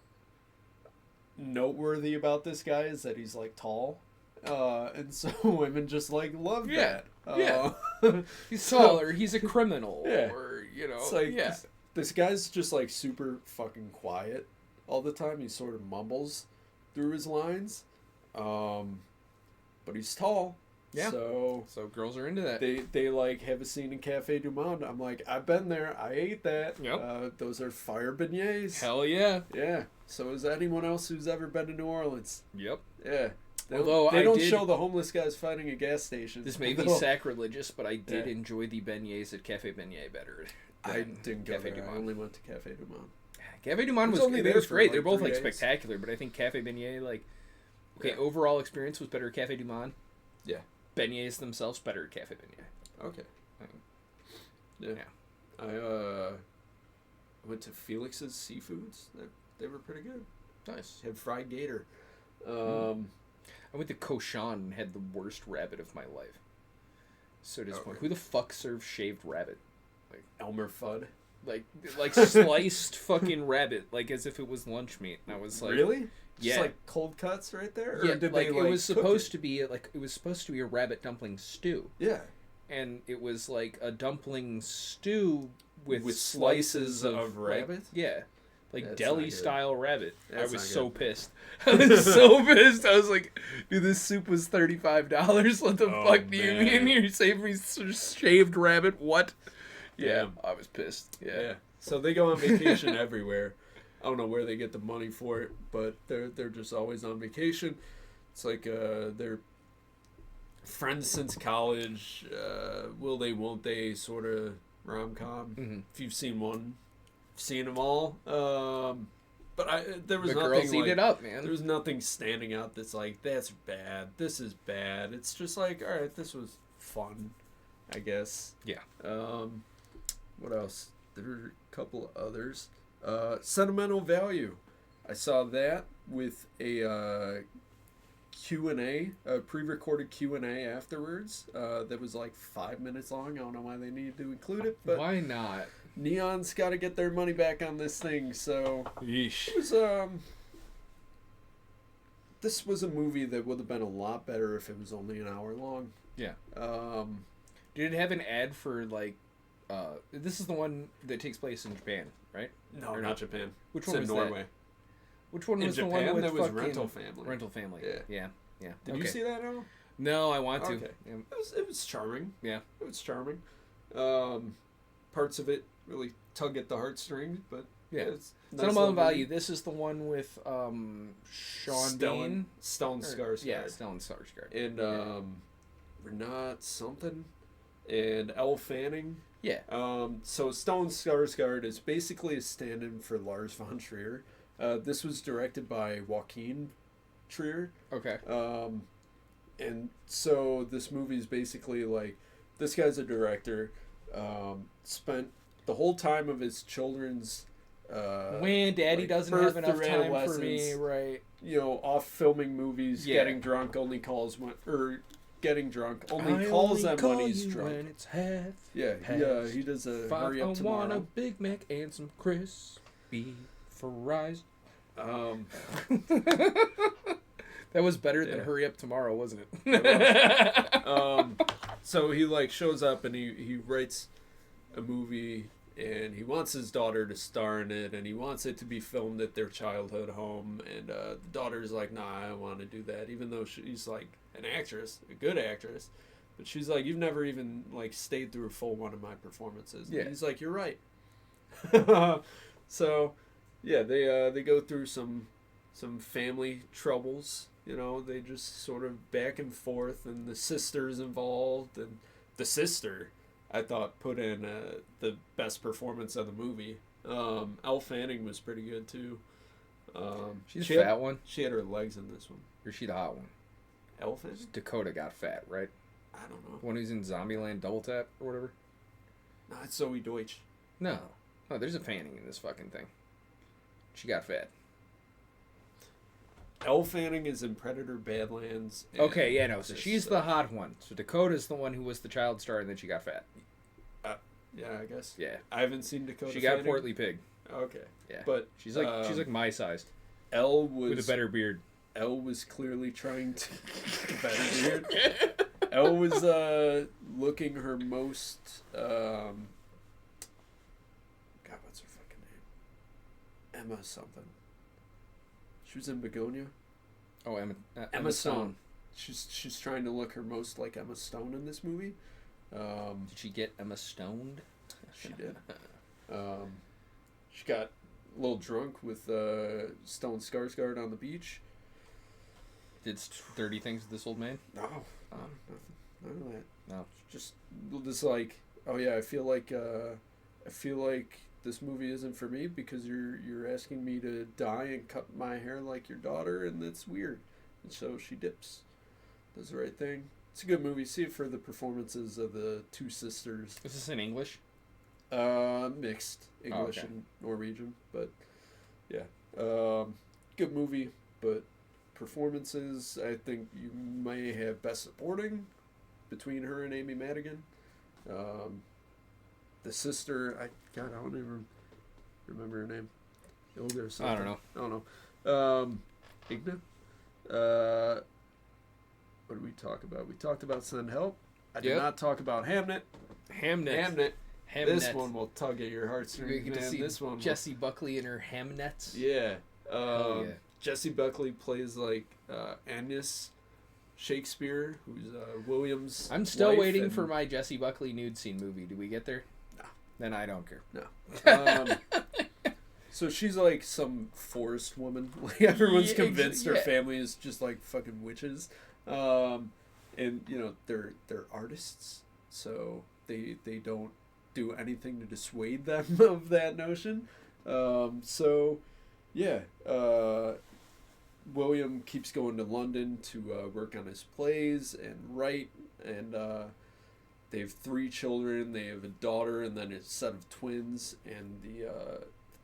noteworthy about this guy is that he's like tall, and so women just like love that. He's tall, or he's a criminal, or it's like this guy's just like super fucking quiet all the time. He sort of mumbles through his lines, but he's tall. Yeah. So girls are into that. They like have a scene in Cafe Du Monde. I'm like, I've been there. I ate that. Yep. Those are fire beignets. Hell yeah. Yeah. So is anyone else who's ever been to New Orleans? Yep. Yeah. Although they don't show the homeless guys fighting at gas stations. This may be sacrilegious, but I did enjoy the beignets at Cafe Beignet better. I didn't go Cafe there. Du Monde. I only went to Cafe Du Monde. Cafe Du Monde was great. They're both like spectacular, but I think Cafe Beignet, like, overall experience was better at Cafe Du Monde. Yeah. Beignets themselves better at Cafe Beignet. Okay. Yeah. I went to Felix's Seafoods. They were pretty good. Nice. Had fried gator. I went to Koshan and had the worst rabbit of my life. So disappointing. Who the fuck serves shaved rabbit? Like Elmer Fudd? Like sliced fucking rabbit, like as if it was lunch meat. And I was like, really? Yeah. Just like cold cuts right there? Or Yeah, did like they, it was supposed cook to be a rabbit dumpling stew. Yeah. And it was like a dumpling stew with slices of rabbit? Like deli style rabbit. I was so pissed. I was like, dude, this soup was $35. What the fuck do you mean you save me shaved rabbit? What? Yeah, I was pissed. Yeah. So they go on vacation everywhere. I don't know where they get the money for it, but they're just always on vacation. It's like they're friends since college. Will they, won't they sort of rom-com. Mm-hmm. If you've seen one, seen them all. But there was the nothing girls eat like, it up, man. There was nothing standing out that's like, that's bad. This is bad. It's just like, all right, this was fun, I guess. Yeah. What else? There were a couple others. Sentimental Value. I saw that with a Q&A, a pre-recorded Q&A afterwards. That was like 5 minutes long. I don't know why they needed to include it, but why not? Neon's got to get their money back on this thing, so yeesh. It was this was a movie that would have been a lot better if it was only an hour long. Yeah. Did it have an ad for like? This is the one that takes place in Japan, right? No, not Japan. Which one was Norway. That? Which one in was Japan, the one with that was fucking Rental Family? Rental Family. Yeah. Did you see that at all? No, I want to. Okay. Yeah. It was charming. Yeah. It was charming. Parts of it really tug at the heartstrings, but it's nice. Sentimental Value. This is the one with Sean Bean. Stellan Skarsgård. Yeah, Stellan Skarsgård. And Renat something. And Elle Fanning. Yeah. So Stellan Skarsgård is basically a stand-in for Lars von Trier. This was directed by Joachim Trier. Okay. And so this movie is basically like, this guy's a director, spent the whole time of his children's when daddy doesn't have enough time for me, right? Off filming movies, getting drunk, only calls them when he's drunk. When it's half he does a Hurry Up Tomorrow. I want a Big Mac and some crispy fries. That was better than Hurry Up Tomorrow, wasn't it? So he like shows up and he writes a movie and he wants his daughter to star in it and he wants it to be filmed at their childhood home, and the daughter's like, nah, I don't want to do that, even though she's like an actress, a good actress, but she's like, you've never even like stayed through a full one of my performances. And he's like, you're right. So they go through some some family troubles. You know, they just sort of back and forth, and the sister's involved, and the sister, I thought, put in the best performance of the movie. Elle Fanning was pretty good too. She's the fat one. She had her legs in this one. Or she the hot one? Elle Fanning? Dakota got fat, right? I don't know. The one who's in Zombieland Double Tap or whatever? No, it's Zoe Deutsch. No, there's a Fanning in this fucking thing. She got fat. Elle Fanning is in Predator Badlands. Okay, yeah, no. So she's the hot one. So Dakota's the one who was the child star, and then she got fat. Yeah, I guess. Yeah. I haven't seen Dakota. She got Fanning. portly pig. Okay. Yeah. But she's like my sized. Elle was with a better beard. Elle was clearly trying to better beard. Elle was looking her most God, what's her fucking name? Emma something. She was in Begonia. Oh, Emma Stone. She's trying to look her most like Emma Stone in this movie. Did she get Emma stoned? She did. She got a little drunk with Stone Skarsgård on the beach. Did dirty things with this old man? No, nothing. None of that. No, just like, oh yeah, I feel like this movie isn't for me because you're asking me to dye and cut my hair like your daughter, and that's weird. And so she dips, does the right thing. It's a good movie. See it for the performances of the two sisters. Is this in English? Mixed English and Norwegian, but yeah, good movie. But performances, I think you may have best supporting between her and Amy Madigan. The sister, I don't even remember her name. Ilga or something. I don't know. Igna. What did we talk about? We talked about Send Help. I did not talk about Hamnet. Hamnet. This one will tug at your heartstrings. You get to see this one. Jessie Buckley in her Hamnets. Yeah. Yeah. Jessie Buckley plays like Agnes Shakespeare, who's William's. I'm still waiting for my Jessie Buckley nude scene movie. Do we get there? No. Then I don't care. No. So she's like some forest woman. Like everyone's convinced her family is just like fucking witches. And you know they're artists, so they don't do anything to dissuade them of that notion. So yeah, William keeps going to London to work on his plays and write, and they have 3 children. They have a daughter and then a set of twins, and the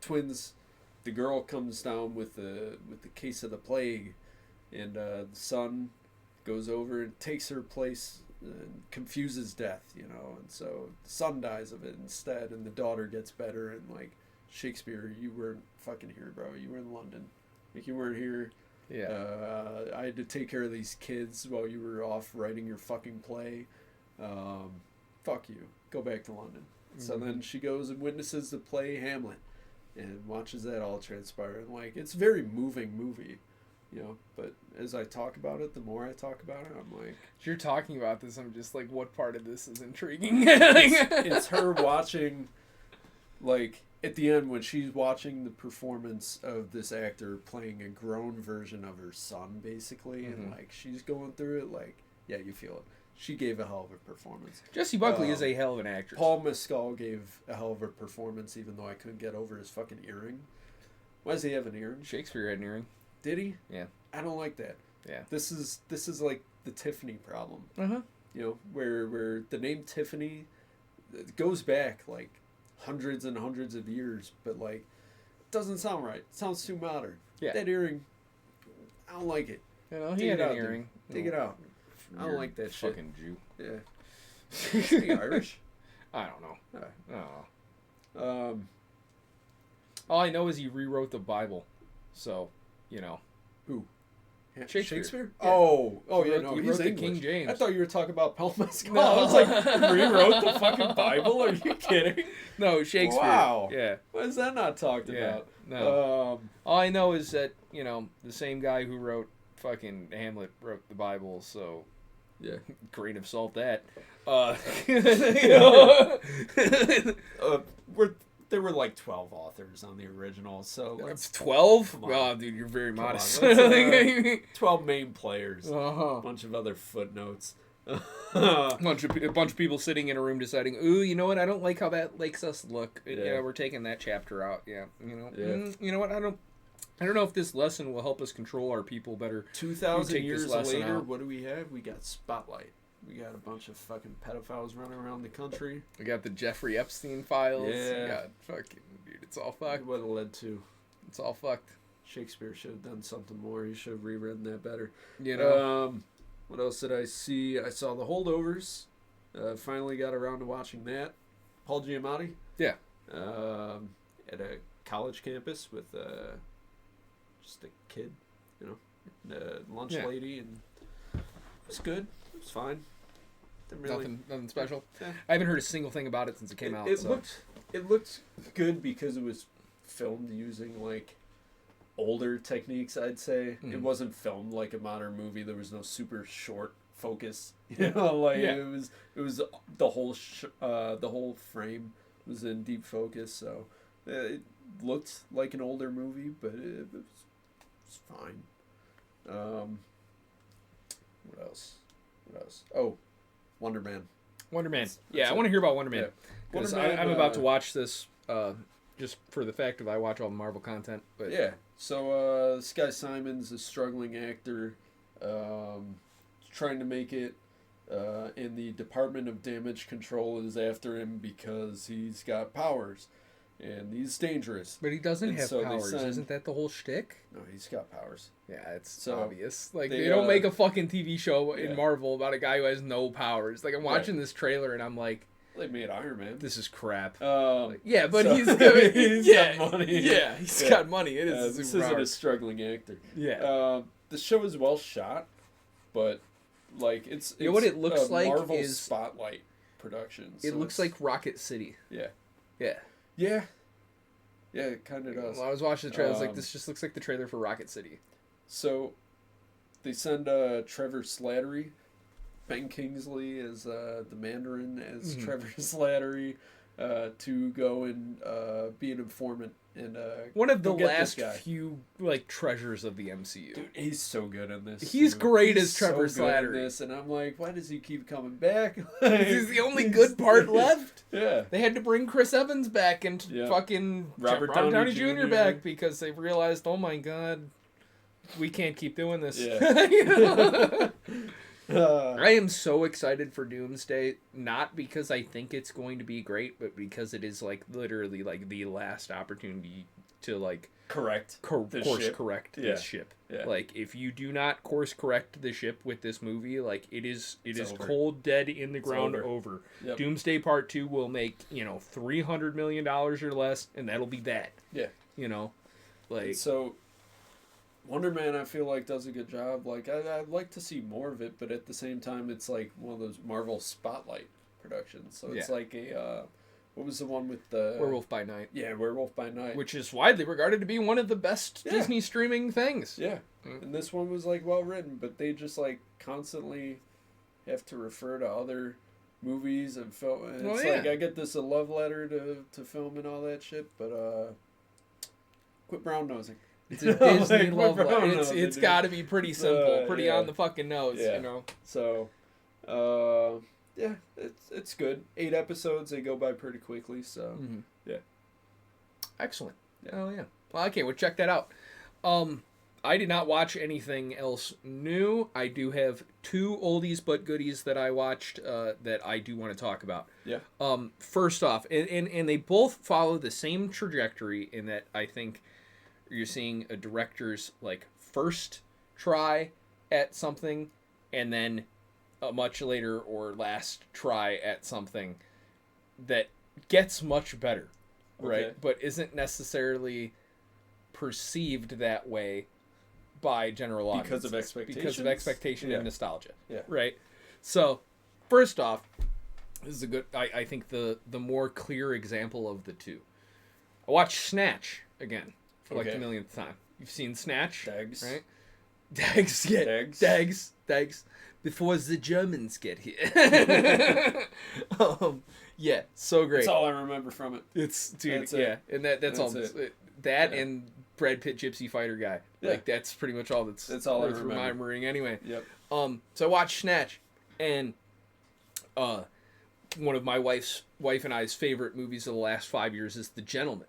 twins, the girl comes down with the case of the plague, and the son goes over and takes her place and confuses death, you know, and so the son dies of it instead, and the daughter gets better. And like, Shakespeare, you weren't fucking here, bro. You were in London. Like, you weren't here. Yeah. I had to take care of these kids while you were off writing your fucking play. Fuck you. Go back to London. Mm-hmm. So then she goes and witnesses the play Hamlet and watches that all transpire. And like, it's a very moving movie, you know, but as I talk about it, the more I talk about it, I'm like... As you're talking about this, I'm just like, what part of this is intriguing? it's her watching, like, at the end when she's watching the performance of this actor playing a grown version of her son, basically, mm-hmm. and, like, she's going through it, like, yeah, you feel it. She gave a hell of a performance. Jessie Buckley is a hell of an actress. Paul Mescal gave a hell of a performance, even though I couldn't get over his fucking earring. Why does he have an earring? Shakespeare had an earring. Did he? Yeah. I don't like that. Yeah. This is like the Tiffany problem. Uh-huh. You know, where the name Tiffany goes back like hundreds and hundreds of years, but like it doesn't sound right. It sounds too modern. Yeah. That earring, I don't like it. You know, he had an earring. Take it out. I don't like that shit. Fucking Jew. Yeah. Is he Irish? I don't know. I don't know. All I know is he rewrote the Bible. So, you know. Who? Shakespeare? Yeah. Oh, yeah, no, he he's wrote the English. King James. I thought you were talking about Paul Mescal. No. I was like, rewrote the fucking Bible? Are you kidding? No, Shakespeare. Wow. Yeah. Why is that not talked about? No. All I know is that, you know, the same guy who wrote fucking Hamlet wrote the Bible, so yeah, grain of salt that. there were like 12 authors on the original, so That's 12? Come on. Oh, dude, you're very modest. On, 12 main players, Uh-huh. a bunch of other footnotes. a bunch of people sitting in a room deciding, ooh, you know what? I don't like how that makes us look. Yeah, we're taking that chapter out. Yeah, you know what? I don't know if this lesson will help us control our people better. 2,000 years later, out. what do we have? We got Spotlight. We got a bunch of fucking pedophiles running around the country. We got the Jeffrey Epstein files. Yeah. We got fucking, dude, it's all fucked. What it led to. It's all fucked. Shakespeare should have done something more. He should have rewritten that better. You know? What else did I see? I saw The Holdovers. Finally got around to watching that. Paul Giamatti. Yeah. At a college campus with just a kid, lunch lady, and it was good. It was fine. Didn't really, nothing special. Yeah. I haven't heard a single thing about it since it came out. It looked good because it was filmed using like older techniques, I'd say. It wasn't filmed like a modern movie. There was no super short focus. It was the whole frame was in deep focus, so it looked like an older movie, but it was fine. What else? Oh, Wonder Man. Yeah, I want to hear about Wonder Man. Because Wonder Man, I'm about to watch this just for the fact of I watch all the Marvel content. But yeah, so this guy Simon's a struggling actor, trying to make it, and the Department of Damage Control is after him because he's got powers, and he's dangerous. But he doesn't And have so they powers. send- Isn't that the whole shtick? No, he's got powers. Yeah, it's So, obvious. Like, they, they don't make a fucking TV show yeah. in Marvel about a guy who has no powers. Like, I'm watching this trailer and I'm like, They made Iron Man. this is crap. Yeah, but so- he's good. He's yeah, got money. Yeah, he's Yeah. got money. It is This super isn't hard. a struggling actor. Yeah. The show is well shot, but like it's You know what it looks a like Marvel is- Spotlight production. It so looks it's- like Rocket City. yeah, Yeah. yeah, yeah. It kind of does. When I was watching the trailer, I was like, Um, this just looks like the trailer for Rocket City. So they send Trevor Slattery, Ben Kingsley as the Mandarin as Trevor Slattery, to go and be an informant and One of the go get this last guy. few like treasures of the MCU. Dude, he's so good in this. He's too. great He's as Trevor so good in Slattery. this, and I'm like, why does he keep coming back? This is the only good part left. Yeah. They had to bring Chris Evans back and fucking Robert Downey Downey Jr. Jr. back because they realized, oh my god, we can't keep doing this. Yeah. You know? I am so excited for Doomsday, not because I think it's going to be great, but because it is like literally like the last opportunity to like Correct. course ship. correct Yeah. this ship. Yeah. Like if you do not course correct the ship with this movie, like it is over. cold dead in the ground over. over. Yep. Doomsday Part 2 will make, $300 million or less, and that'll be that. Yeah. Like So, Wonder Man, I feel like does a good job. Like I'd like to see more of it, but at the same time, it's like one of those Marvel Spotlight productions. So it's like a what was the one with the Werewolf by Night, Yeah, Werewolf by Night. which is widely regarded to be one of the best Yeah. Disney streaming things. Yeah, and this one was like well written, but they just like constantly have to refer to other movies and film. And it's like I get this a love letter to film and all that shit, but quit brown nosing. It's a Disney Like, love we're letter. brown It's nosing, got to be pretty simple, pretty yeah. on the fucking nose, Yeah. So, yeah, it's good. 8 episodes, they go by pretty quickly. So, yeah, Excellent. Oh yeah. Well, okay, we'll check that out. I did not watch anything else new. I do have 2 oldies but goodies that I watched that I do want to talk about. yeah, First off, and they both follow the same trajectory in that I think you're seeing a director's like first try at something and then a much later or last try at something that gets much better, right? Okay. But isn't necessarily perceived that way by general audiences. Because of expectations? Because of expectation Yeah. and nostalgia. Yeah. Right? So, first off, this is a good, I think the more clear example of the two. I watched Snatch again for like Okay. the millionth time. You've seen Snatch, Dags. right? Dags, yeah. Dags. Dags. Before the Germans get here. Yeah, so great. That's all I remember from it. It's dude, That's yeah, it. and that's all. It. That Yeah. and Brad Pitt gypsy fighter guy. Yeah. Like that's pretty much all that's all I worth remember. remembering anyway. Yep. So I watched Snatch, and one of my wife and I's favorite movies of the last 5 years is The Gentleman.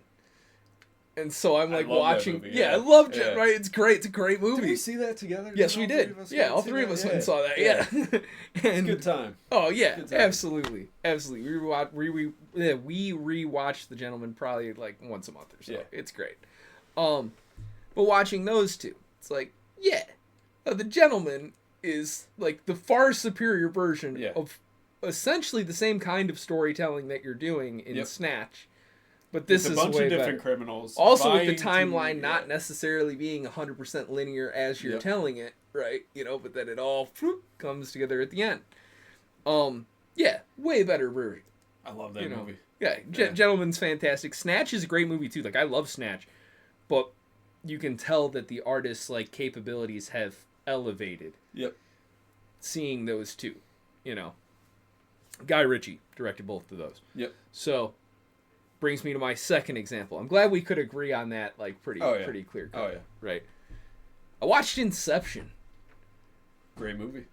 And so I'm like I love that watching. movie, yeah, yeah. I love it. Yeah. Right? It's great. It's a great movie. Did we see that together? Yes, Did we all did. three of us Yeah, go all see three of that? us went and saw that. Yeah. And Good time. oh yeah, Good time. absolutely. We rewatch The Gentleman probably like once a month or so. Yeah. It's great. But watching those two, it's like, yeah, The Gentleman is like the far superior version Yeah. of essentially the same kind of storytelling that you're doing in Yep. Snatch. But this With is a bunch way of different better. criminals. Also with the vying to- timeline not yeah. necessarily being 100% linear as you're Yep. telling it, right? You know, but then it all comes together at the end. Yeah, way better version. I love that you know. movie. Yeah, Yeah. Gentleman's fantastic. Snatch is a great movie too. Like I love Snatch, but you can tell that the artist's like capabilities have elevated. Yep. Seeing those two, you know. Guy Ritchie directed both of those. Yep. So brings me to my second example. I'm glad we could agree on that like pretty clear cut. Oh yeah. Right. I watched Inception. Great movie.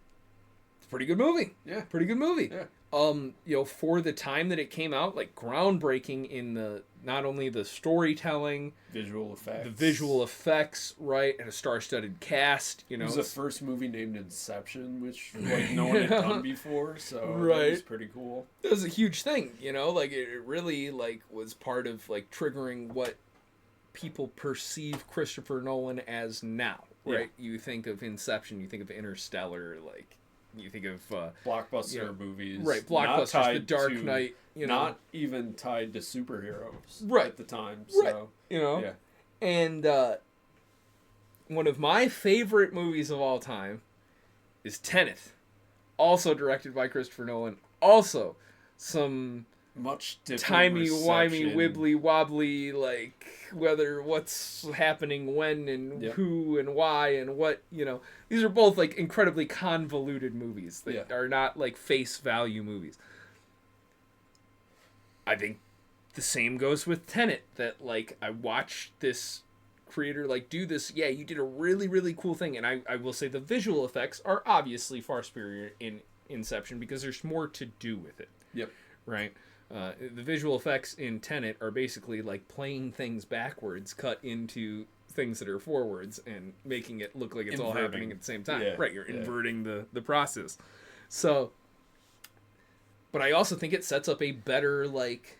It's a pretty good movie. Yeah. Pretty good movie. Yeah. You know, for the time that it came out, like groundbreaking in the not only the storytelling, Visual effects. the visual effects, right, and a star-studded cast. You It know, was the first movie named Inception, which like no one had done before, so that Right. was pretty cool. it was a huge thing. You know, like it really like was part of like triggering what people perceive Christopher Nolan as now. Right, you think of Inception, you think of Interstellar, like you think of Blockbuster you know, movies. right, not blockbusters, The tied Dark to- Knight. You know, Not even tied to superheroes Right. at the time. Right. So you know, yeah. and one of my favorite movies of all time is Tenet, also directed by Christopher Nolan. Also, some Much different timey-wimey, reception. wibbly-wobbly, like, what's happening when and Yep. who and why and what, you know. These are both, like, incredibly convoluted movies that Yeah. are not, like, face value movies. I think the same goes with Tenet, that, like, I watched this creator, like, do this. Yeah, you did a really, really cool thing, and I will say the visual effects are obviously far superior in Inception because there's more to do with it. Yep. Right? The visual effects in Tenet are basically like playing things backwards, cut into things that are forwards, and making it look like it's all Inverting. happening at the same time. Yeah, Right, you're yeah. inverting the process. So, but I also think it sets up a better, like,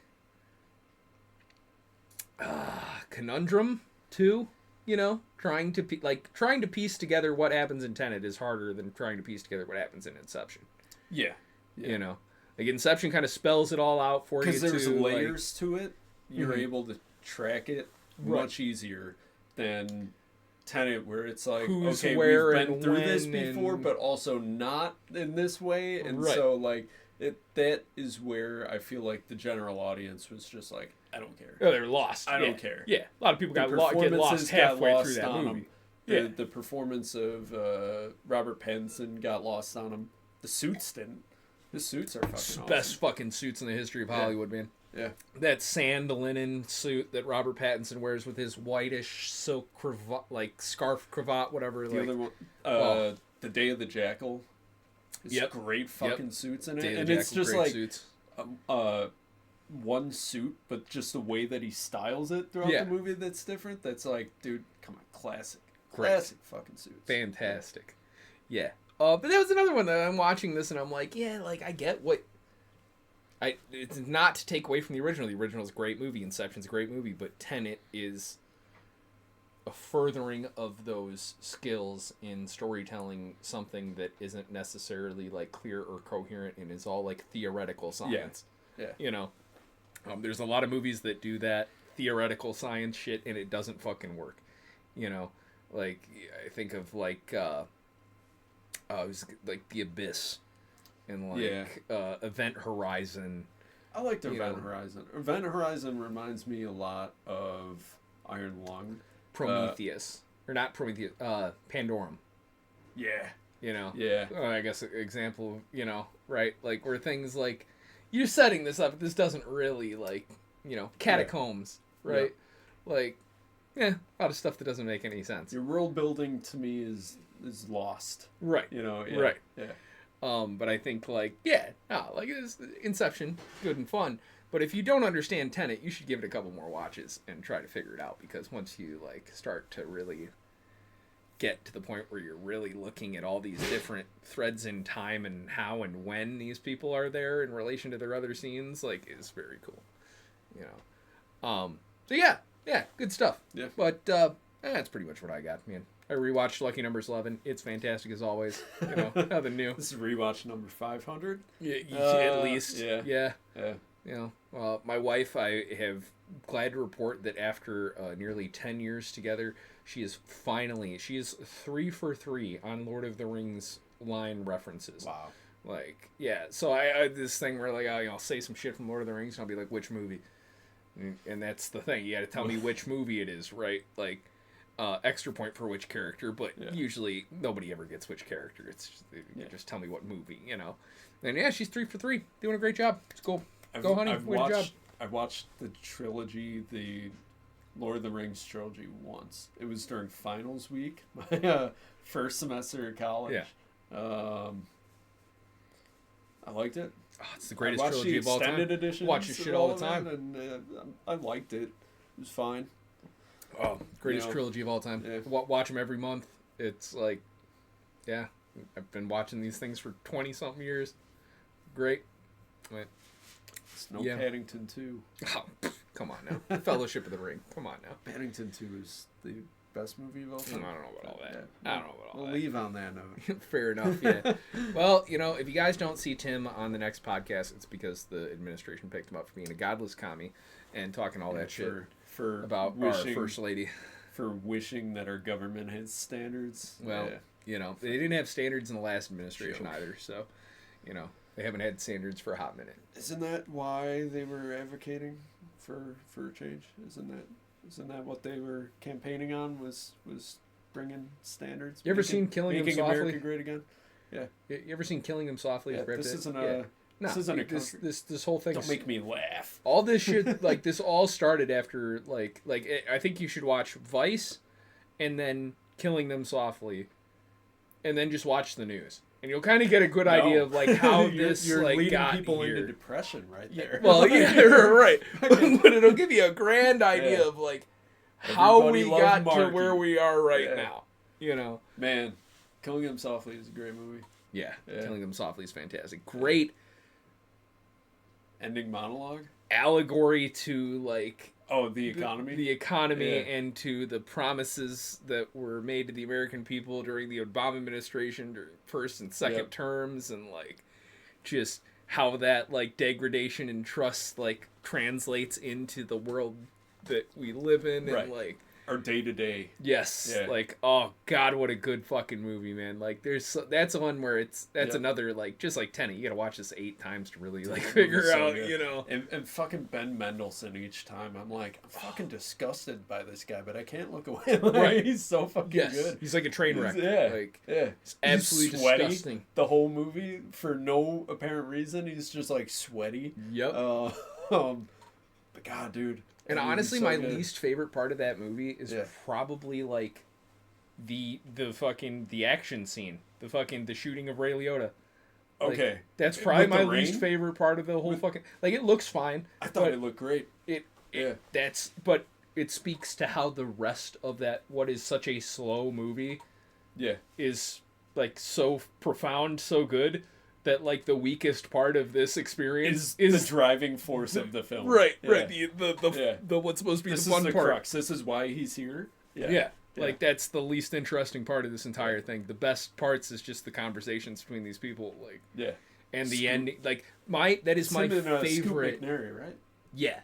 conundrum, too. You know? Trying to piece together what happens in Tenet is harder than trying to piece together what happens in Inception. Yeah. You know? Like, Inception kind of spells it all out for you, Because there's too, layers to it, you're Mhm. able to track it Right. much easier than Tenet, where it's like, Who's okay, where we've been and through this when before, and- but also not in this way, and Right. so like that is where I feel like the general audience was just like, I don't care. Oh, they're lost. I don't Yeah. care. Yeah, a lot of people The get lost performances got halfway lost through that on movie. 'em. Yeah. The performance of Robert Pattinson got lost on him. The suits didn't. The suits are fucking awesome. Best fucking suits in the history of Hollywood, man. Yeah. That sand linen suit that Robert Pattinson wears with his whitish silk cravat, like scarf cravat, whatever. The like, other one, oh. The Day of the Jackal. It's Yep. great fucking suits in it, Day of the and it's Jackal, just great like suits. one suit, but just the way that he styles it throughout Yeah. the movie that's different. That's like, dude, come on, classic, Great. classic fucking suits. Fantastic. Yeah. But that was another one that I'm watching this and I'm like, yeah, like I get what. It's not to take away from the original. The original is a great movie. Inception's a great movie, but Tenet is a furthering of those skills in storytelling something that isn't necessarily like clear or coherent and is all like theoretical science. Yeah. You know, there's a lot of movies that do that theoretical science shit and it doesn't fucking work. You know, like I think of like it was like The Abyss and like Event Horizon. I liked You Event know. Horizon. Event Horizon reminds me a lot of Iron Lung. Prometheus. Or not Prometheus, Pandorum. Yeah. You know? Yeah. I guess an example, right? Like, where things like, you're setting this up, this doesn't really, like, catacombs, right? Yeah. Like, a lot of stuff that doesn't make any sense. Your world building, to me, is lost. Right. Right. Yeah. But I think, like, it's Inception, good and fun. But if you don't understand Tenet, you should give it a couple more watches and try to figure it out. Because once you, like, start to really get to the point where you're really looking at all these different threads in time and how and when these people are there in relation to their other scenes, like, it's very cool. So, yeah, good stuff. Yeah. But that's pretty much what I got, man. I rewatched Lucky Numbers 11. It's fantastic as always. Nothing new. This is rewatch number 500? Yeah, at least. Yeah. My wife, I have glad to report that after nearly 10 years together, she is 3 for 3 on Lord of the Rings line references. Wow. Like, yeah. So I this thing where, like, I'll say some shit from Lord of the Rings, and I'll be like, which movie? And that's the thing. You got to tell me which movie it is, right? Like, extra point for which character, but usually nobody ever gets which character. It's just, just tell me what movie, And she's 3 for 3, doing a great job. It's cool. Go, honey. Good job. I watched the trilogy, the Lord of the Rings trilogy, once. It was during finals week, my first semester of college. Yeah. I liked it. Oh, it's the greatest trilogy of all time. Extended edition. Watch this shit all the time. And I liked it. It was fine. Oh, greatest trilogy of all time. Yeah. Watch them every month. It's like, I've been watching these things for 20-something years. Great. It's no Paddington 2. Oh, come on now. Fellowship of the Ring. Come on now. Paddington 2 is the best movie of all time. I don't know about all that. Yeah. I don't know about all that. We'll leave on that note. Fair enough, yeah. Well, if you guys don't see Tim on the next podcast, it's because the administration picked him up for being a godless commie and talking all that shit about our First Lady. For wishing that our government has standards. Well, they didn't have standards in the last administration either, so, they haven't had standards for a hot minute. Isn't that why they were advocating for a change? Isn't that what they were campaigning on, was bringing standards? You ever seen Killing Them Softly? Making America great again? Yeah. You ever seen Killing Them Softly? This isn't a... No, this whole thing. Don't make me laugh. All this shit, like, this all started after, like I think you should watch Vice, and then Killing Them Softly, and then just watch the news, and you'll kind of get a good idea of, like, how you're like leading got people here. into depression right there. Well, yeah, right. But it'll give you a grand idea of, like, how Everybody we got Marky. to where we are right now. Man, Killing Them Softly is a great movie. Yeah, Killing Them Softly is fantastic. Great ending monologue, allegory to, like, the economy, and to the promises that were made to the American people during the Obama administration during first and second terms, and, like, just how that, like, degradation in trust, like, translates into the world that we live in, and like our day to day. Yes. Yeah. Like, oh God, what a good fucking movie, man. Like, that's one where that's another, like, just like Tenet. You gotta watch this 8 times to really, like, figure out, And fucking Ben Mendelsohn each time. I'm like, I'm fucking disgusted by this guy, but I can't look away. Like, he's so fucking good. He's like a train wreck. He's absolutely sweaty disgusting. The whole movie for no apparent reason. He's just, like, sweaty. Yep. But God, dude. And honestly, my least favorite part of that movie is probably, like, the action scene, the shooting of Ray Liotta. Like, okay, that's probably my least favorite part of the whole fucking. Like, it looks fine. I thought it looked great. But it speaks to how the rest of that, what is such a slow movie, is, like, so profound, so good. That, like, the weakest part of this experience is the driving force of the film. Right. The what's supposed to be the fun part. Crux. This is why he's here. Yeah. Like, that's the least interesting part of this entire thing. The best parts is just the conversations between these people. Like, and the ending. Like, that is my favorite. McNary, right? Yeah.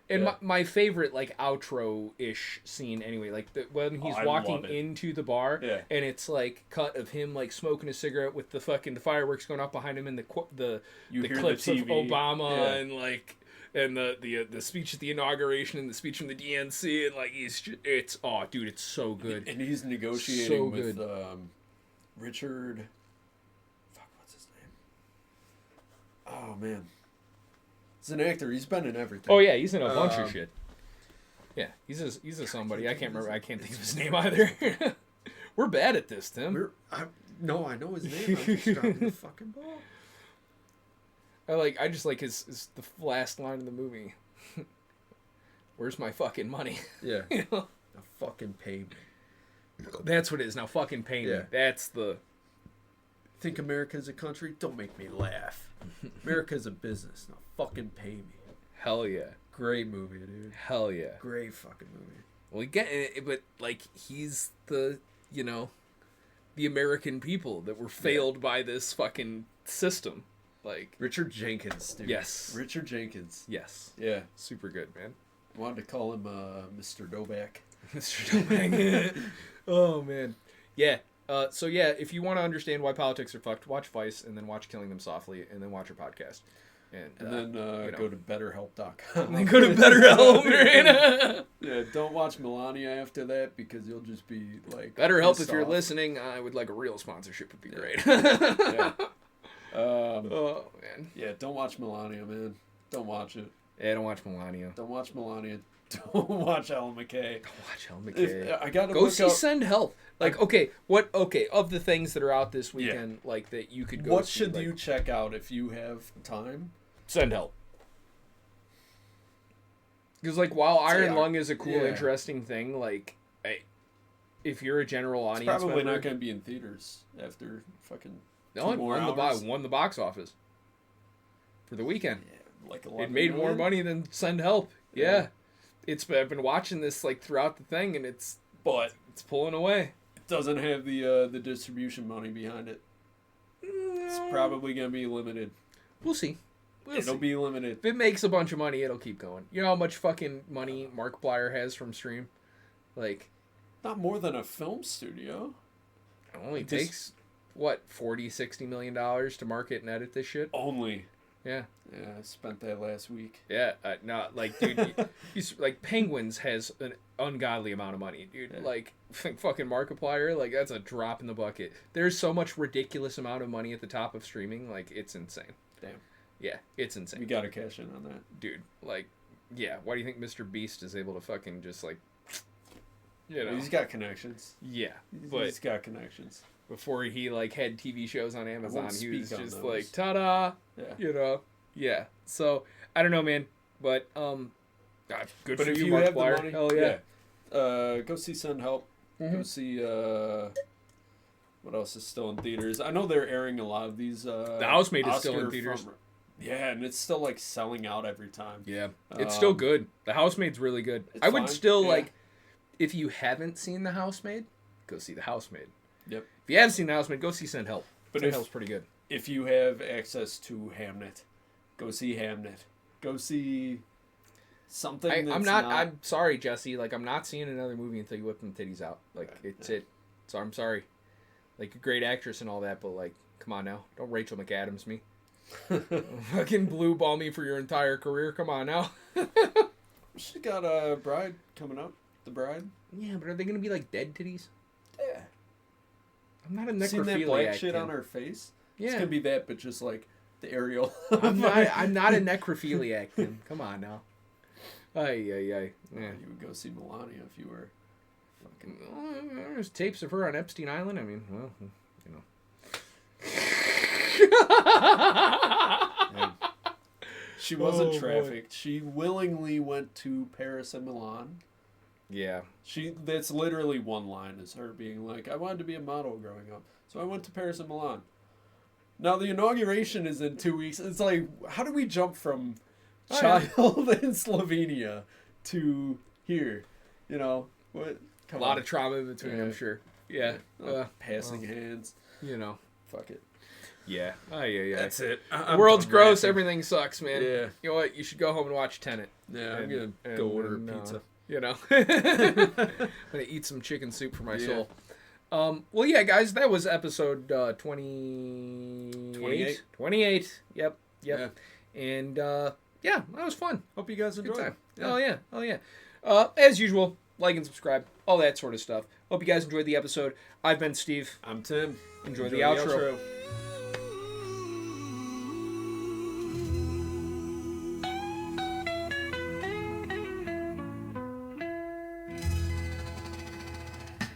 And my favorite, like, outro-ish scene, anyway, like, when he's walking into the bar, and it's, like, cut of him, like, smoking a cigarette with the fireworks going off behand him, and the clips of Obama, and, like, and the speech at the inauguration, and the speech from the DNC, and, like, it's so good. And he's negotiating with Richard. Fuck, what's his name? Oh man, he's an actor. He's been in everything. Oh yeah, he's in a bunch of shit. Yeah, he's a somebody. I can't remember. I can't think of his name either. We're bad at this, Tim. I know his name. I'm just dropping the fucking ball. I just like his the last line of the movie. Where's my fucking money? Yeah. You know? Now fucking pay me. That's what it is. Now fucking pay me. Yeah. That's the... Think America's a country? Don't make me laugh. America's a business. Now fucking pay me. Hell yeah. Great movie, dude. Hell yeah. Great fucking movie. Well, but like he's the, you know, the American people that were failed by this fucking system. Like Richard Jenkins, dude. Yes. Richard Jenkins. Yes. Yeah. Super good, man. Wanted to call him Mr. Doback. Mr. Doback. Oh man. Yeah. So yeah, if you want to understand why politics are fucked, watch Vice and then watch Killing Them Softly and then watch our podcast. And then go to BetterHelp.com. And then go to BetterHelp, right? Yeah, don't watch Melania after that because you'll just be like... BetterHelp, if you're listening, I would like a real sponsorship would be great. Yeah. Oh, man. Yeah, don't watch Melania, man. Don't watch it. Yeah, don't watch Melania. Don't watch Melania. Don't watch Ellen McKay. Don't watch Ellen McKay. I gotta go see Send Help. Like, okay, of the things that are out this weekend, like that you could go What see, should like, you check out if you have time? Send Help. Because, like, while Iron Lung is a cool, interesting thing, like, if you're a general audience it's probably member, not going to be in theaters after fucking no, it won the box office for the weekend. Yeah, like it made more money than Send Help. Yeah. I've been watching this, like, throughout the thing, and it's pulling away. It doesn't have the distribution money behind it. It's probably going to be limited. We'll see. It'll be limited. If it makes a bunch of money, it'll keep going. You know how much fucking money Markiplier has from Stream? Like... Not more than a film studio. It only takes, what, $40-60 million to market and edit this shit? Only. Yeah. Yeah, I spent that last week. Yeah, no, like, dude, like, Penguins has an ungodly amount of money, dude. Yeah. Like, fucking Markiplier, like, that's a drop in the bucket. There's so much ridiculous amount of money at the top of streaming, like, it's insane. Damn. Yeah, it's insane. We gotta cash in on that. Dude, like, yeah, why do you think Mr. Beast is able to fucking just, like, you know? He's got connections. Yeah, but he's got connections. Before he, like, had TV shows on Amazon, he was just those. like, ta-da! Yeah. You know? Yeah. So, I don't know, man. But, good but for if you, you have Markiplier. the money, Hell yeah. Go see Send Help. Mm-hmm. Go see, what else is still in theaters? I know they're airing a lot of these, The Housemaid is still in theaters. Yeah, and it's still, like, selling out every time. Yeah. It's still good. The Housemaid's really good. I would still, like, if you haven't seen The Housemaid, go see The Housemaid. Yep. If you haven't seen The Housemaid, go see Send Help. But Send Help's pretty good. If you have access to Hamnet, go see Hamnet. Go see something I'm sorry, Jesse. Like, I'm not seeing another movie until you whip them titties out. Like, it's it. So I'm sorry. Like, a great actress and all that, but, like, come on now. Don't Rachel McAdams me. Fucking blue ball me for your entire career. Come on now. She got a Bride coming up. The Bride. Yeah, but are they gonna be like dead titties? Yeah. I'm not a necrophiliac. Seen that black shit on her face? Yeah. It's gonna be that, but just like the aerial. I'm not a necrophiliac, Tim. Come on now. Ay. Yeah. You would go see Melania if you were. Fucking. There's tapes of her on Epstein Island. I mean, well, you know. She wasn't trafficked. She willingly went to Paris and Milan. Yeah. That's literally one line, is her being like, I wanted to be a model growing up, so I went to Paris and Milan. Now the inauguration is in 2 weeks. It's like, how do we jump from child in Slovenia to here? You know what? A lot of trauma in between, I'm sure. Yeah. Passing hands. You know. Fuck it. Yeah. Yeah. That's it. The world's gross. Everything sucks, man. Yeah. You know what? You should go home and watch Tenet. Yeah, I'm going to go order pizza. You know. I'm going to eat some chicken soup for my soul. Well, yeah, guys, that was episode 28. 28. Yep. Yeah. And, that was fun. Hope you guys enjoyed it. Yeah. Oh, yeah. As usual, like and subscribe, all that sort of stuff. Hope you guys enjoyed the episode. I've been Steve. I'm Tim. Enjoy the outro.